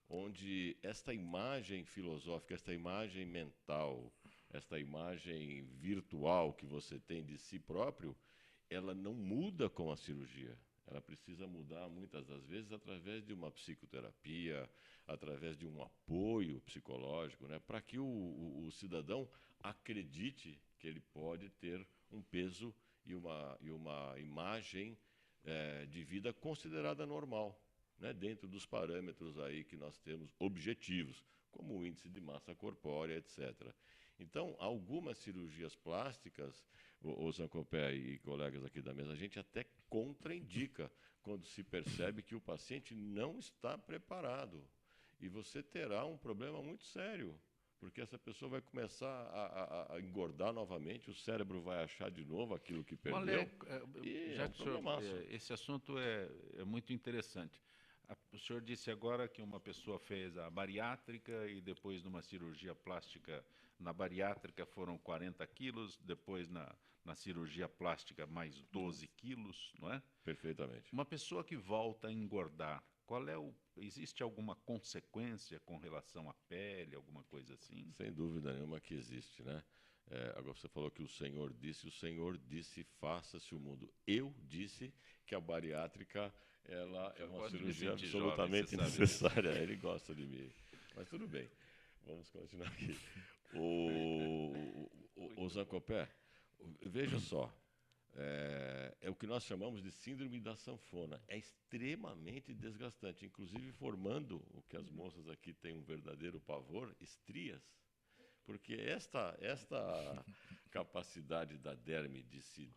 [SPEAKER 2] onde esta imagem filosófica, esta imagem mental, esta imagem virtual que você tem de si próprio, ela não muda com a cirurgia. Ela precisa mudar, muitas das vezes, através de uma psicoterapia, através de um apoio psicológico, né, para que o cidadão acredite que ele pode ter um peso e uma imagem de vida considerada normal, né, dentro dos parâmetros aí que nós temos objetivos, como o índice de massa corpórea, etc. Então, algumas cirurgias plásticas, o Zancopé e colegas aqui da mesa, a gente até contraindica quando se percebe que o paciente não está preparado. E você terá um problema muito sério, porque essa pessoa vai começar a engordar novamente, o cérebro vai achar de novo aquilo que perdeu.
[SPEAKER 1] Olha,
[SPEAKER 2] e
[SPEAKER 1] já
[SPEAKER 2] é um
[SPEAKER 1] que o senhor,
[SPEAKER 2] problemaço.
[SPEAKER 1] esse assunto é muito interessante. O senhor disse agora que uma pessoa fez a bariátrica e depois numa cirurgia plástica na bariátrica foram 40 quilos, depois na cirurgia plástica mais 12 quilos, não é?
[SPEAKER 2] Perfeitamente.
[SPEAKER 1] Uma pessoa que volta a engordar, existe alguma consequência com relação à pele, alguma coisa assim?
[SPEAKER 2] Sem dúvida nenhuma que existe, né? Agora você falou que o Senhor disse, faça-se o mundo. Eu disse que a bariátrica ela é uma cirurgia absolutamente
[SPEAKER 1] jovem,
[SPEAKER 2] necessária. Ele gosta de mim. Mas tudo bem, vamos continuar aqui. O Zancopé, veja só, é o que nós chamamos de síndrome da sanfona. É extremamente desgastante, inclusive formando o que as moças aqui têm um verdadeiro pavor, estrias. Porque esta capacidade da derme de se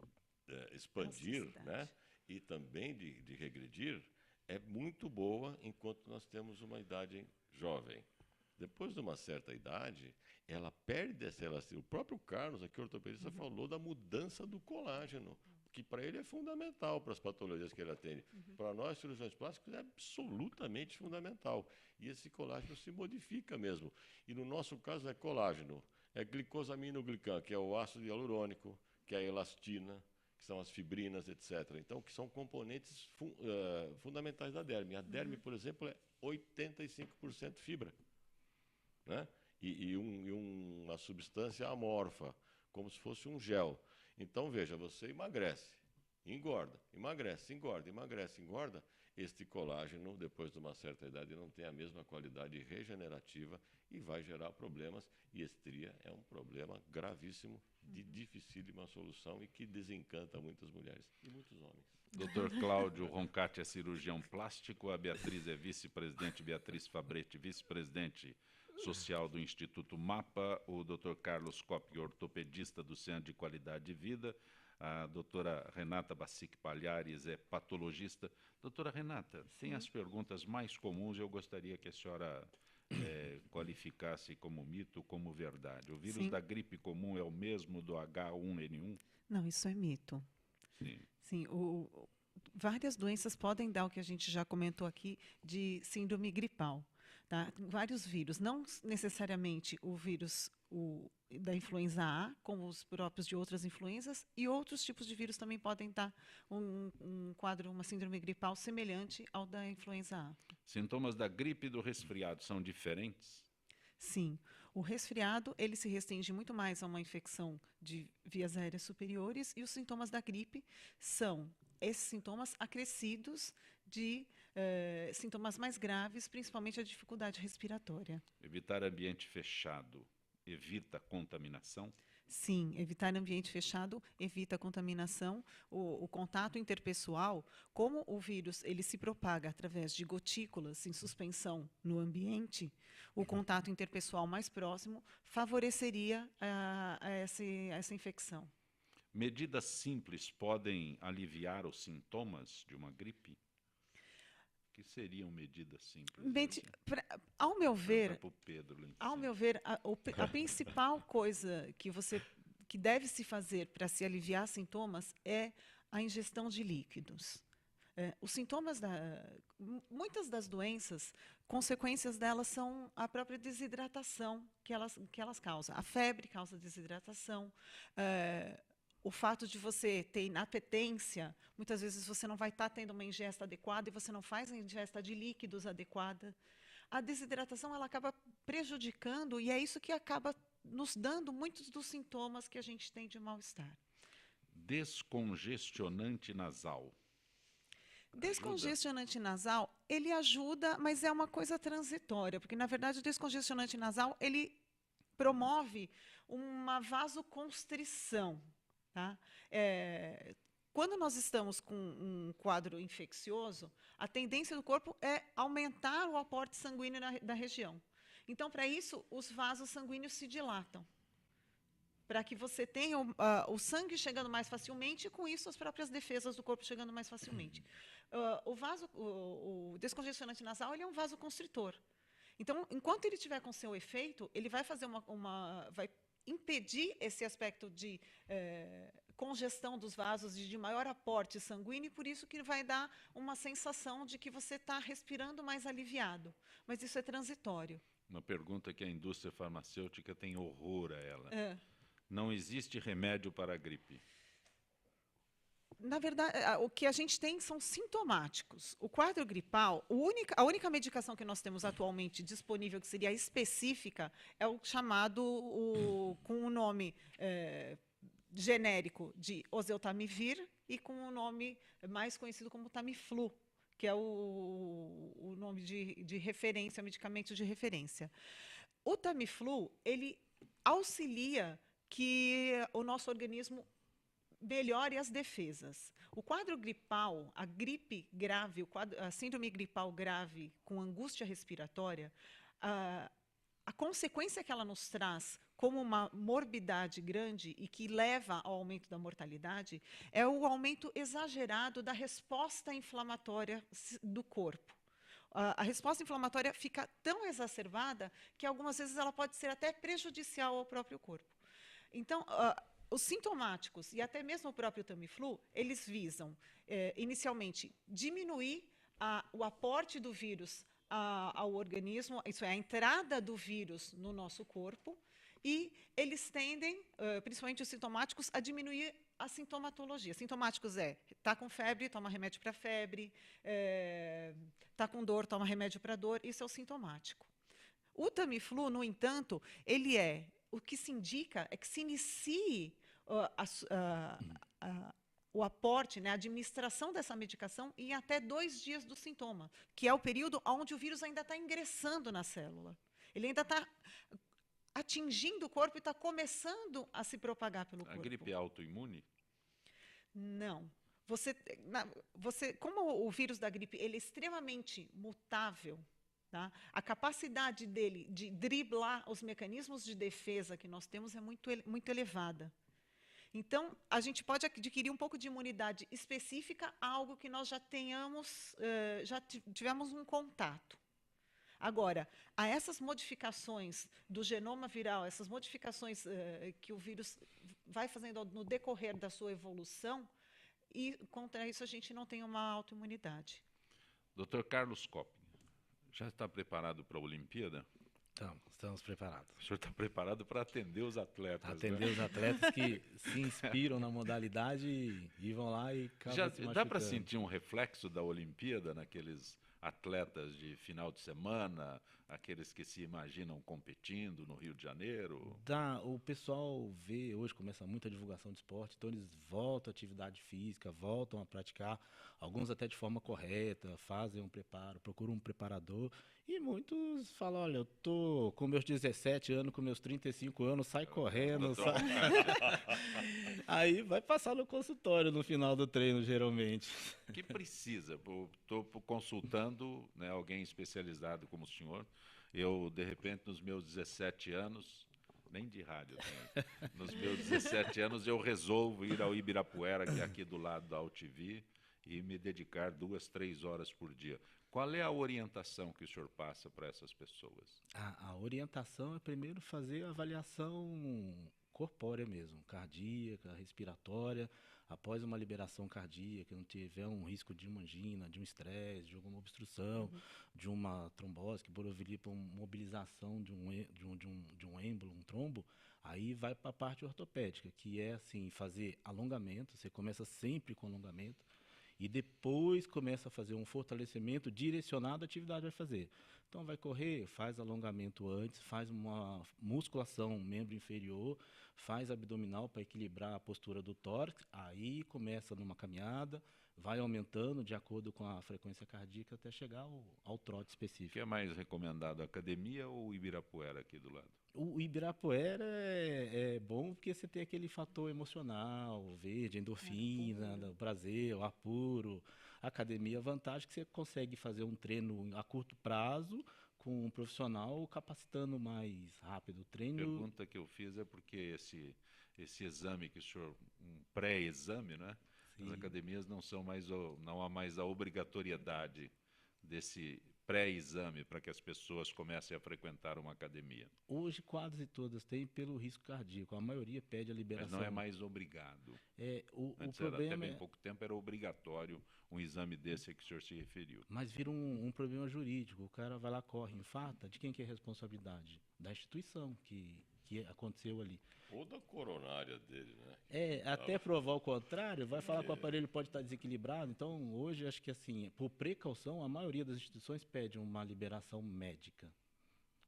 [SPEAKER 2] expandir, né, e também de regredir, é muito boa enquanto nós temos uma idade jovem. Depois de uma certa idade, ela perde essa elasticidade. O próprio Carlos, aqui, o ortopedista, falou da mudança do colágeno, que para ele é fundamental para as patologias que ele atende. Para nós, cirurgiões plásticos, é absolutamente fundamental. E esse colágeno se modifica mesmo. E no nosso caso é colágeno, é glicosaminoglican, que é o ácido hialurônico, que é a elastina, que são as fibrinas, etc. Então, que são componentes fundamentais da derme. A derme, por exemplo, é 85% fibra, né? E uma substância amorfa, como se fosse um gel. Então, veja, você emagrece, engorda, emagrece, engorda, emagrece, engorda. Este colágeno, depois de uma certa idade, não tem a mesma qualidade regenerativa e vai gerar problemas. E estria é um problema gravíssimo, de dificílima solução e que desencanta muitas mulheres e muitos homens.
[SPEAKER 1] Dr. Cláudio Roncati é cirurgião plástico, a Beatriz é vice-presidente, Beatriz Fabretti, vice-presidente social do Instituto MAPA, o Dr. Carlos Coppi, ortopedista do Centro de Qualidade de Vida, a doutora Renata Bacic Palhares é patologista. Doutora Renata, tem as perguntas mais comuns e eu gostaria que a senhora qualificasse como mito, como verdade. O vírus da gripe comum é o mesmo do H1N1?
[SPEAKER 5] Não, isso é mito.
[SPEAKER 1] Sim.
[SPEAKER 5] Sim, várias doenças podem dar o que a gente já comentou aqui de síndrome gripal. Tá? Vários vírus, não necessariamente o vírus da influenza A, como os próprios de outras influenzas, e outros tipos de vírus também podem dar um quadro, uma síndrome gripal semelhante ao da influenza A.
[SPEAKER 1] Sintomas da gripe e do resfriado são diferentes?
[SPEAKER 5] Sim. O resfriado, ele se restringe muito mais a uma infecção de vias aéreas superiores e os sintomas da gripe são esses sintomas acrescidos de sintomas mais graves, principalmente a dificuldade respiratória.
[SPEAKER 1] Evitar ambiente fechado evita contaminação?
[SPEAKER 5] Sim, evitar ambiente fechado evita a contaminação, o contato interpessoal, como o vírus ele se propaga através de gotículas em suspensão no ambiente, o contato interpessoal mais próximo favoreceria essa infecção.
[SPEAKER 1] Medidas simples podem aliviar os sintomas de uma gripe? O que seriam medidas simples?
[SPEAKER 5] Ao meu ver,
[SPEAKER 1] Pro Pedro, lá em
[SPEAKER 5] ao
[SPEAKER 1] cima.
[SPEAKER 5] meu ver, a principal coisa que deve se fazer para se aliviar sintomas é a ingestão de líquidos. Os sintomas muitas das doenças, consequências delas são a própria desidratação que elas causam. A febre causa desidratação. O fato de você ter inapetência, muitas vezes você não vai estar tendo uma ingesta adequada e você não faz a ingesta de líquidos adequada. A desidratação ela acaba prejudicando e é isso que acaba nos dando muitos dos sintomas que a gente tem de mal-estar.
[SPEAKER 1] Descongestionante nasal.
[SPEAKER 5] Descongestionante nasal, ele ajuda, mas é uma coisa transitória, porque, na verdade, o descongestionante nasal, ele promove uma vasoconstrição. Tá? Quando nós estamos com um quadro infeccioso, a tendência do corpo é aumentar o aporte sanguíneo da região. Então, para isso, os vasos sanguíneos se dilatam, para que você tenha o sangue chegando mais facilmente e, com isso, as próprias defesas do corpo chegando mais facilmente. O descongestionante nasal ele é um vasoconstritor. Então, enquanto ele estiver com seu efeito, ele vai fazer vai impedir esse aspecto de congestão dos vasos e de maior aporte sanguíneo, e por isso que vai dar uma sensação de que você está respirando mais aliviado. Mas isso é transitório.
[SPEAKER 1] Uma pergunta que a indústria farmacêutica tem horror a ela. Não existe remédio para a gripe.
[SPEAKER 5] Na verdade, o que a gente tem são sintomáticos. O quadro gripal, a única medicação que nós temos atualmente disponível, que seria específica, é o chamado, com o nome genérico de oseltamivir e com o nome mais conhecido como Tamiflu, que é o nome de referência, medicamento de referência. O Tamiflu, ele auxilia que o nosso organismo melhore as defesas. O quadro gripal, a gripe grave, a síndrome gripal grave com angústia respiratória, a consequência que ela nos traz como uma morbidade grande e que leva ao aumento da mortalidade é o aumento exagerado da resposta inflamatória do corpo. A resposta inflamatória fica tão exacerbada que algumas vezes ela pode ser até prejudicial ao próprio corpo. Então, os sintomáticos e até mesmo o próprio Tamiflu, eles visam, inicialmente, diminuir o aporte do vírus ao organismo, isso é, a entrada do vírus no nosso corpo, e eles tendem, principalmente os sintomáticos, a diminuir a sintomatologia. Sintomáticos tá com febre, toma remédio para febre, tá com dor, toma remédio para dor, isso é o sintomático. O Tamiflu, no entanto, o que se indica é que se inicie o aporte, né, a administração dessa medicação em até 2 dias do sintoma, que é o período onde o vírus ainda está ingressando na célula. Ele ainda está atingindo o corpo e está começando a se propagar pelo corpo.
[SPEAKER 1] A gripe é autoimune?
[SPEAKER 5] Não. Como o vírus da gripe ele é extremamente mutável, tá? A capacidade dele de driblar os mecanismos de defesa que nós temos é muito elevada. Então, a gente pode adquirir um pouco de imunidade específica a algo que nós já tivemos um contato. Agora, a essas modificações do genoma viral, essas modificações que o vírus vai fazendo no decorrer da sua evolução, e contra isso a gente não tem uma autoimunidade.
[SPEAKER 1] Dr. Carlos Coppola, já está preparado para a Olimpíada?
[SPEAKER 3] Estamos preparados.
[SPEAKER 1] O senhor está preparado para atender os atletas,
[SPEAKER 3] atender, né? Os atletas que se inspiram na modalidade e vão lá e acabam se machucando.
[SPEAKER 1] Dá para sentir um reflexo da Olimpíada naqueles atletas de final de semana, aqueles que se imaginam competindo no Rio de Janeiro?
[SPEAKER 3] O pessoal vê hoje, começa muita divulgação de esporte, então eles voltam à atividade física, voltam a praticar, alguns até de forma correta, fazem um preparo, procuram um preparador, e muitos falam, olha, eu tô com meus 17 anos, com meus 35 anos, sai correndo, sai... Aí vai passar no consultório no final do treino, geralmente.
[SPEAKER 1] Que precisa? Estou consultando, né, alguém especializado como o senhor. Eu, de repente, nos meus 17 anos, nem de rádio, né? Nos meus 17 anos, eu resolvo ir ao Ibirapuera, que é aqui do lado da UTV, e me dedicar 2, 3 horas por dia. Qual é a orientação que o senhor passa para essas pessoas?
[SPEAKER 3] A orientação é primeiro fazer a avaliação corpórea mesmo, cardíaca, respiratória. Após uma liberação cardíaca, não tiver um risco de uma angina, de um estresse, de alguma obstrução, de uma trombose, que por vir para uma mobilização de um êmbolo, um trombo, aí vai para a parte ortopédica, que é assim, fazer alongamento. Você começa sempre com alongamento e depois começa a fazer um fortalecimento direcionado à atividade que vai fazer. Então vai correr, faz alongamento antes, faz uma musculação membro inferior, faz abdominal para equilibrar a postura do tórax, aí começa numa caminhada, vai aumentando de acordo com a frequência cardíaca até chegar ao trote
[SPEAKER 1] O
[SPEAKER 3] específico.
[SPEAKER 1] que é mais recomendado, a academia ou o Ibirapuera aqui do lado?
[SPEAKER 3] O Ibirapuera é bom porque você tem aquele fator emocional, verde, endorfina, o prazer, o apuro. A academia, a vantagem é que você consegue fazer um treino a curto prazo com um profissional capacitando mais rápido o
[SPEAKER 1] A
[SPEAKER 3] treino.
[SPEAKER 1] pergunta que eu fiz é porque esse exame que o senhor, um pré-exame, né? As academias não há mais a obrigatoriedade desse pré-exame para que as pessoas comecem a frequentar uma academia.
[SPEAKER 3] Hoje quase todas têm pelo risco cardíaco, a maioria pede a liberação.
[SPEAKER 1] Mas não é mais obrigado.
[SPEAKER 3] O
[SPEAKER 1] Antes
[SPEAKER 3] problema
[SPEAKER 1] até bem pouco tempo era obrigatório um exame desse a que o senhor se referiu.
[SPEAKER 3] Mas vira um problema jurídico. O cara vai lá, corre, infarta. De quem que é a responsabilidade? Da instituição que aconteceu ali.
[SPEAKER 2] Ou da coronária dele, né?
[SPEAKER 3] Até provar o contrário, vai falar que o aparelho pode estar desequilibrado. Então, hoje, acho que assim, por precaução, a maioria das instituições pede uma liberação médica.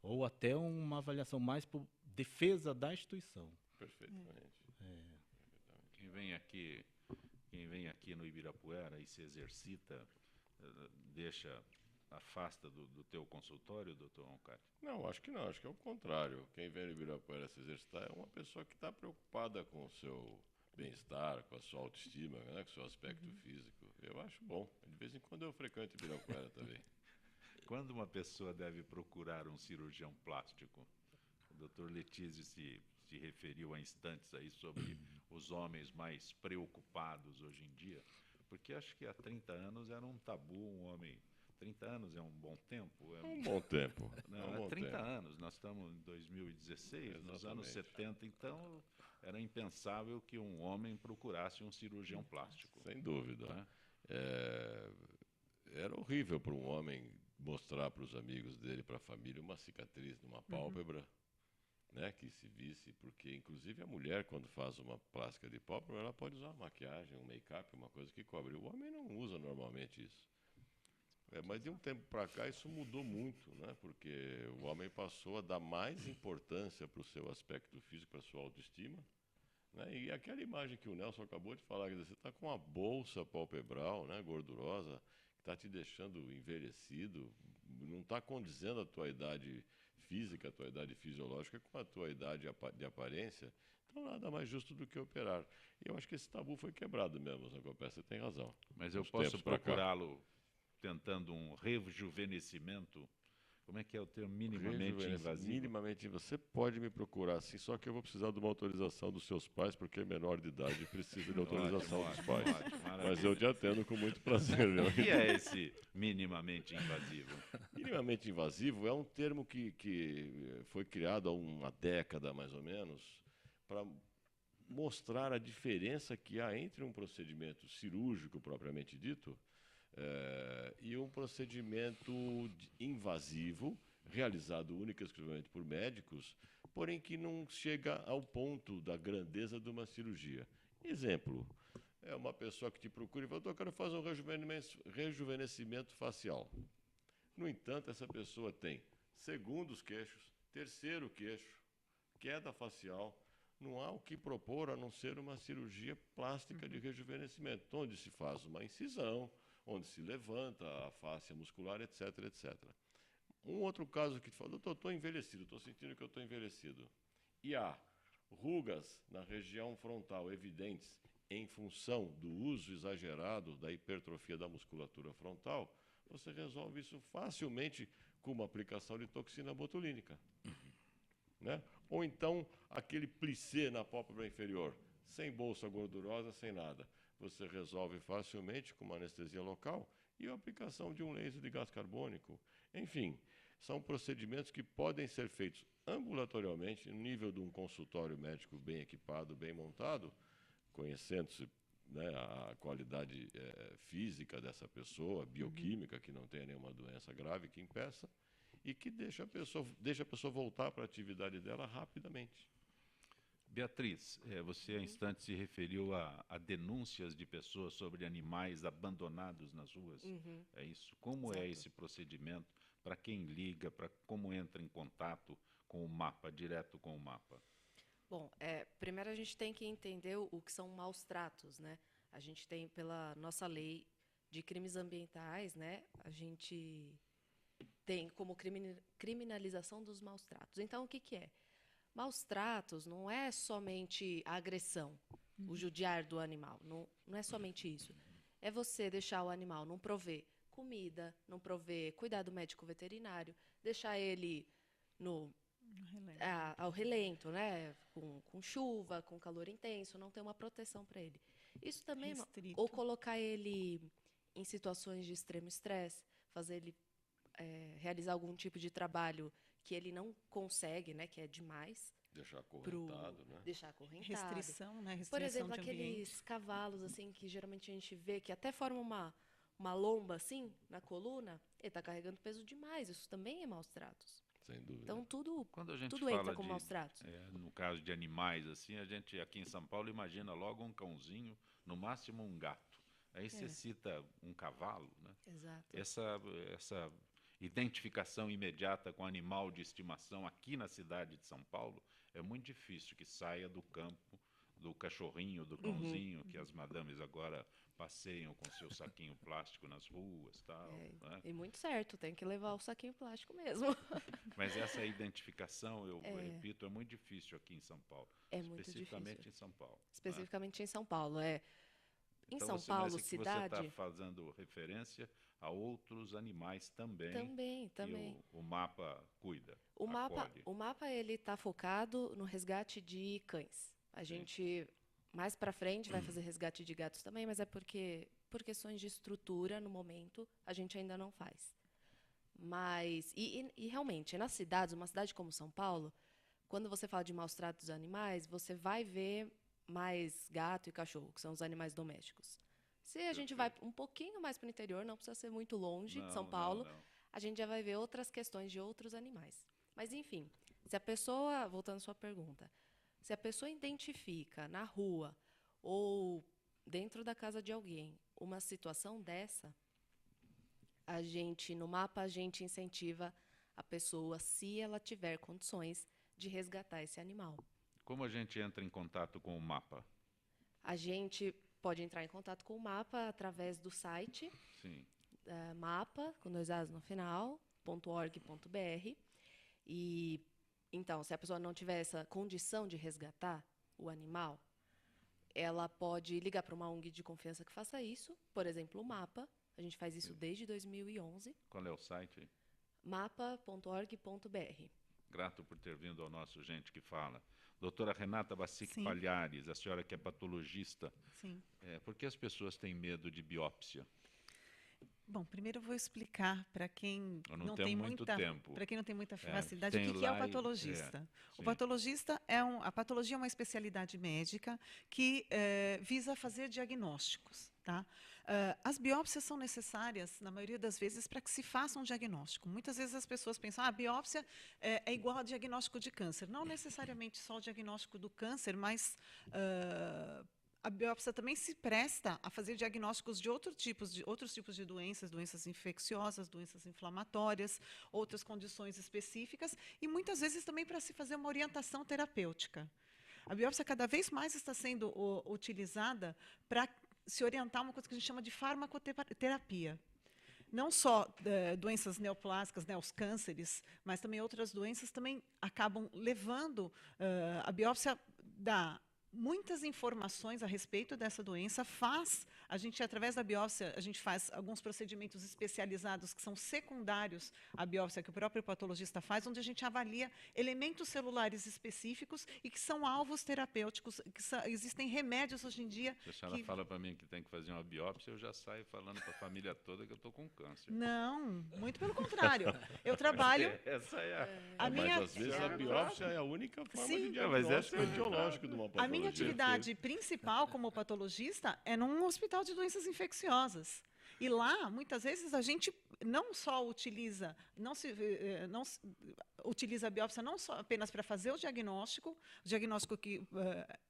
[SPEAKER 3] Ou até uma avaliação mais por defesa da instituição.
[SPEAKER 2] Perfeitamente.
[SPEAKER 1] Quem vem aqui no Ibirapuera e se exercita, afasta do teu consultório, doutor Roncalli?
[SPEAKER 2] Não, acho que não. Acho que é o contrário. Quem vem no Ibirapuera se exercitar é uma pessoa que está preocupada com o seu bem-estar, com a sua autoestima, né, com o seu aspecto físico. Eu acho bom. De vez em quando eu frequento Ibirapuera também.
[SPEAKER 1] Quando uma pessoa deve procurar um cirurgião plástico? O doutor Letizia se referiu há instantes aí sobre os homens mais preocupados hoje em dia, porque acho que há 30 anos era um tabu um homem. 30 anos é um bom tempo?
[SPEAKER 2] É um bom tempo.
[SPEAKER 1] Não, 30 anos, nós estamos em 2016,
[SPEAKER 2] Exatamente.
[SPEAKER 1] nos anos 70, então era impensável que um homem procurasse um cirurgião plástico.
[SPEAKER 2] Sem dúvida.
[SPEAKER 1] Né?
[SPEAKER 2] Era horrível para um homem mostrar para os amigos dele, para a família, uma cicatriz numa pálpebra, né, que se visse, porque inclusive a mulher, quando faz uma plástica de pálpebra, ela pode usar maquiagem, um make-up, uma coisa que cobre. O homem não usa normalmente isso. Mas de um tempo para cá isso mudou muito, né? Porque o homem passou a dar mais importância para o seu aspecto físico, para a sua autoestima. Né? E aquela imagem que o Nelson acabou de falar, quer dizer, você está com uma bolsa palpebral, né, gordurosa, que está te deixando envelhecido, não está condizendo a tua idade física, a tua idade fisiológica com a tua idade de aparência. Então nada mais justo do que operar. E eu acho que esse tabu foi quebrado mesmo, Zancopé, você tem razão.
[SPEAKER 1] Mas eu posso procurá-lo tentando um rejuvenescimento? Como é que é o termo? Minimamente invasivo?
[SPEAKER 2] Minimamente invasivo. Você pode me procurar, sim, só que eu vou precisar de uma autorização dos seus pais, porque menor de idade precisa de autorização dos pais. Mas eu te atendo com muito prazer.
[SPEAKER 1] O que é esse minimamente invasivo?
[SPEAKER 2] Minimamente invasivo é um termo que foi criado há uma década, mais ou menos, para mostrar a diferença que há entre um procedimento cirúrgico propriamente dito e um procedimento invasivo, realizado única e exclusivamente por médicos, porém que não chega ao ponto da grandeza de uma cirurgia. Exemplo, é uma pessoa que te procura e fala, eu quero fazer um rejuvenescimento facial. No entanto, essa pessoa tem segundos queixos, terceiro queixo, queda facial. Não há o que propor a não ser uma cirurgia plástica de rejuvenescimento, onde se faz uma incisão, onde se levanta a face muscular, etc, etc. Um outro caso que fala, doutor, estou envelhecido, estou sentindo que eu estou envelhecido. E há rugas na região frontal evidentes em função do uso exagerado da hipertrofia da musculatura frontal, você resolve isso facilmente com uma aplicação de toxina botulínica. Né? Ou então, aquele plissé na pálpebra inferior, sem bolsa gordurosa, sem nada. Você resolve facilmente com uma anestesia local e a aplicação de um laser de gás carbônico. Enfim, são procedimentos que podem ser feitos ambulatorialmente, no nível de um consultório médico bem equipado, bem montado, conhecendo-se, né, a qualidade física dessa pessoa, bioquímica, que não tenha nenhuma doença grave que impeça, e que deixa a pessoa voltar para a atividade dela rapidamente.
[SPEAKER 1] Beatriz, você há instantes se referiu a denúncias de pessoas sobre animais abandonados nas ruas. É isso? Como é esse procedimento? Para quem liga? Como entra em contato com o MAPA, direto com o MAPA?
[SPEAKER 4] Bom, primeiro a gente tem que entender o que são maus tratos, né? A gente tem, pela nossa lei de crimes ambientais, né? A gente tem como criminalização dos maus tratos. Então, o que é? Maus tratos não é somente a agressão, o judiar do animal. Não é somente isso. É você deixar o animal não prover comida, não prover cuidado médico veterinário, deixar ele ao relento, né? Com chuva, com calor intenso, não ter uma proteção para ele. Isso também, ou colocar ele em situações de extremo estresse, fazer ele realizar algum tipo de trabalho que ele não consegue, né? Que é demais.
[SPEAKER 2] Deixar acorrentado, né?
[SPEAKER 4] Deixar acorrentado.
[SPEAKER 5] Restrição, né? Restrição
[SPEAKER 4] Por exemplo,
[SPEAKER 5] de
[SPEAKER 4] aqueles
[SPEAKER 5] ambiente.
[SPEAKER 4] cavalos assim que geralmente a gente vê que até formam uma lomba assim na coluna, ele está carregando peso demais. Isso também é maus tratos.
[SPEAKER 2] Sem dúvida.
[SPEAKER 4] Então
[SPEAKER 1] Quando a gente
[SPEAKER 4] tudo
[SPEAKER 1] fala
[SPEAKER 4] entra com maus tratos.
[SPEAKER 1] No caso de animais, assim, a gente aqui em São Paulo imagina logo um cãozinho, no máximo um gato. Aí você cita um cavalo, né?
[SPEAKER 4] Exato.
[SPEAKER 1] Essa identificação imediata com animal de estimação aqui na cidade de São Paulo é muito difícil que saia do campo do cachorrinho, do cãozinho, que as madames agora passeiam com seu saquinho plástico nas ruas, tal. Né?
[SPEAKER 4] E muito certo, tem que levar o saquinho plástico mesmo.
[SPEAKER 1] Mas essa identificação, eu repito, é muito difícil aqui em São Paulo.
[SPEAKER 4] É muito
[SPEAKER 1] especificamente
[SPEAKER 4] difícil.
[SPEAKER 1] em São Paulo.
[SPEAKER 4] Especificamente em São Paulo, Em
[SPEAKER 1] então,
[SPEAKER 4] São Paulo,
[SPEAKER 1] mas
[SPEAKER 4] cidade...
[SPEAKER 1] Você está fazendo referência a outros animais também.
[SPEAKER 4] Também.
[SPEAKER 1] E o MAPA cuida,
[SPEAKER 4] O
[SPEAKER 1] acolhe.
[SPEAKER 4] MAPA ele está focado no resgate de cães. A gente, mais para frente, vai fazer resgate de gatos também, mas é porque, por questões de estrutura, no momento, a gente ainda não faz. Mas, e realmente, nas cidades, uma cidade como São Paulo, quando você fala de maus tratos dos animais, você vai ver mais gato e cachorro, que são os animais domésticos. Se a gente vai um pouquinho mais para o interior, não precisa ser muito longe de São Paulo, a gente já vai ver outras questões de outros animais. Mas, enfim, se a pessoa, voltando à sua pergunta, se a pessoa identifica na rua ou dentro da casa de alguém uma situação dessa, no MAPA, a gente incentiva a pessoa, se ela tiver condições, de resgatar esse animal.
[SPEAKER 1] Como a gente entra em contato com o MAPA?
[SPEAKER 4] A gente pode entrar em contato com o MAPA através do site mapa, com 2 As no final, .org.br. E, então, se a pessoa não tiver essa condição de resgatar o animal, ela pode ligar para uma ONG de confiança que faça isso, por exemplo, o MAPA. A gente faz isso desde 2011.
[SPEAKER 1] Qual é o site?
[SPEAKER 4] mapa.org.br.
[SPEAKER 1] Grato por ter vindo ao nosso Gente que Fala. Doutora Renata Bacic Palhares, a senhora que é patologista.
[SPEAKER 5] Sim.
[SPEAKER 1] Por que as pessoas têm medo de biópsia?
[SPEAKER 5] Bom, primeiro eu vou explicar para quem
[SPEAKER 1] não tem muita
[SPEAKER 5] facilidade o que é o patologista. O patologista a patologia é uma especialidade médica que visa fazer diagnósticos, tá? As biópsias são necessárias, na maioria das vezes, para que se faça um diagnóstico. Muitas vezes as pessoas pensam, a biópsia é igual ao diagnóstico de câncer. Não necessariamente só o diagnóstico do câncer, mas a biópsia também se presta a fazer diagnósticos de outros tipos de doenças, doenças infecciosas, doenças inflamatórias, outras condições específicas, e muitas vezes também para se fazer uma orientação terapêutica. A biópsia cada vez mais está sendo utilizada para se orientar a uma coisa que a gente chama de farmacoterapia. Não só doenças neoplásicas, né, os cânceres, mas também outras doenças também acabam levando a biópsia da muitas informações a respeito dessa doença, a gente, através da biópsia, a gente faz alguns procedimentos especializados que são secundários à biópsia que o próprio patologista faz, onde a gente avalia elementos celulares específicos e que são alvos terapêuticos, existem remédios hoje em dia.
[SPEAKER 1] Se a senhora fala para mim que tem que fazer uma biópsia, eu já saio falando para a família toda que eu estou com câncer.
[SPEAKER 5] Não, muito pelo contrário. Eu trabalho...
[SPEAKER 1] Essa é
[SPEAKER 2] mas às vezes a biópsia é a única forma de diagnóstico etiológico de uma patologia.
[SPEAKER 5] A minha atividade principal como patologista é num hospital de doenças infecciosas. E lá, muitas vezes, a gente não só utiliza, utiliza a biópsia não só apenas para fazer o diagnóstico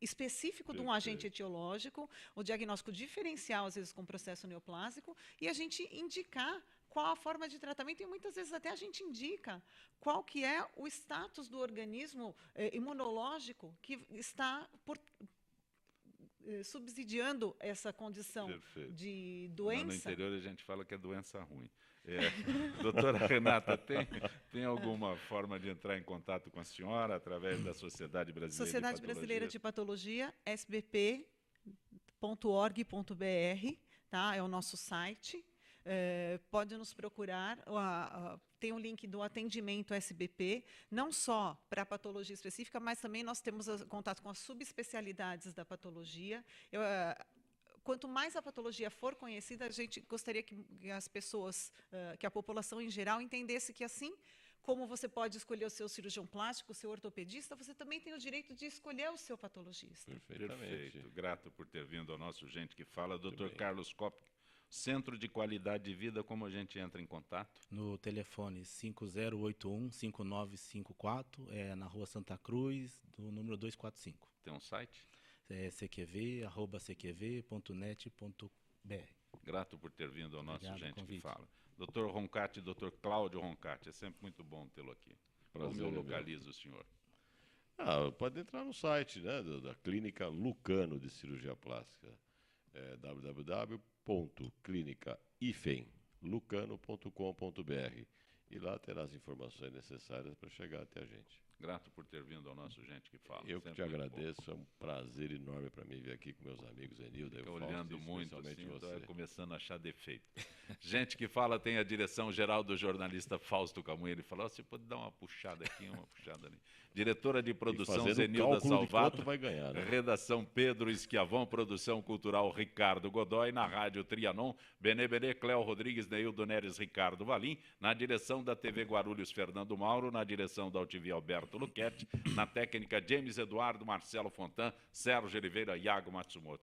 [SPEAKER 5] específico de um agente etiológico, o diagnóstico diferencial, às vezes, com processo neoplásico, e a gente indicar qual a forma de tratamento, e muitas vezes até a gente indica qual que é o status do organismo imunológico que está subsidiando essa condição de doença.
[SPEAKER 1] No interior a gente fala que é doença ruim. Doutora Renata, tem alguma forma de entrar em contato com a senhora através da Sociedade Brasileira
[SPEAKER 5] Sociedade Brasileira de Patologia, sbp.org.br, tá? É o nosso site. Pode nos procurar, tem um link do atendimento SBP, não só para patologia específica, mas também nós temos contato com as subespecialidades da patologia. Quanto mais a patologia for conhecida, a gente gostaria que as pessoas, que a população em geral entendesse que assim como você pode escolher o seu cirurgião plástico, o seu ortopedista, você também tem o direito de escolher o seu patologista.
[SPEAKER 1] Perfeito. Grato por ter vindo ao nosso Gente que Fala. Dr. Carlos Kopp, Centro de Qualidade de Vida, como a gente entra em contato?
[SPEAKER 3] No telefone 5081-5954, na Rua Santa Cruz, do número 245.
[SPEAKER 1] Tem um site?
[SPEAKER 3] cqv@cqv.net.br.
[SPEAKER 1] Grato por ter vindo ao nosso Gente que Fala. Dr. Roncati, Dr. Cláudio Roncati, é sempre muito bom tê-lo aqui. Como eu localizo o senhor?
[SPEAKER 2] Pode entrar no site, né, da Clínica Lucano de Cirurgia Plástica. www.clinica-lucano.com.br, e lá terá as informações necessárias para chegar até a gente.
[SPEAKER 1] Grato por ter vindo ao nosso Gente que Fala.
[SPEAKER 2] Eu que te agradeço, é um prazer enorme para mim vir aqui com meus amigos Enilda e Fausto,
[SPEAKER 1] olhando muito assim,
[SPEAKER 2] você.
[SPEAKER 1] Começando a achar defeito. Gente que Fala tem a direção geral do jornalista Fausto Camunha. Ele falou, você pode dar uma puxada aqui, uma puxada ali. Diretora de produção Zenilda Salvato,
[SPEAKER 2] vai ganhar, né?
[SPEAKER 1] Redação Pedro Esquiavão, produção cultural Ricardo Godoy, na rádio Trianon, Benê, Cléo Rodrigues, Neildo Neres, Ricardo Valim, na direção da TV Guarulhos, Fernando Mauro, na direção da UTV, Alberto Luquete, na técnica James Eduardo, Marcelo Fontan, Sérgio Oliveira, Iago Matsumoto.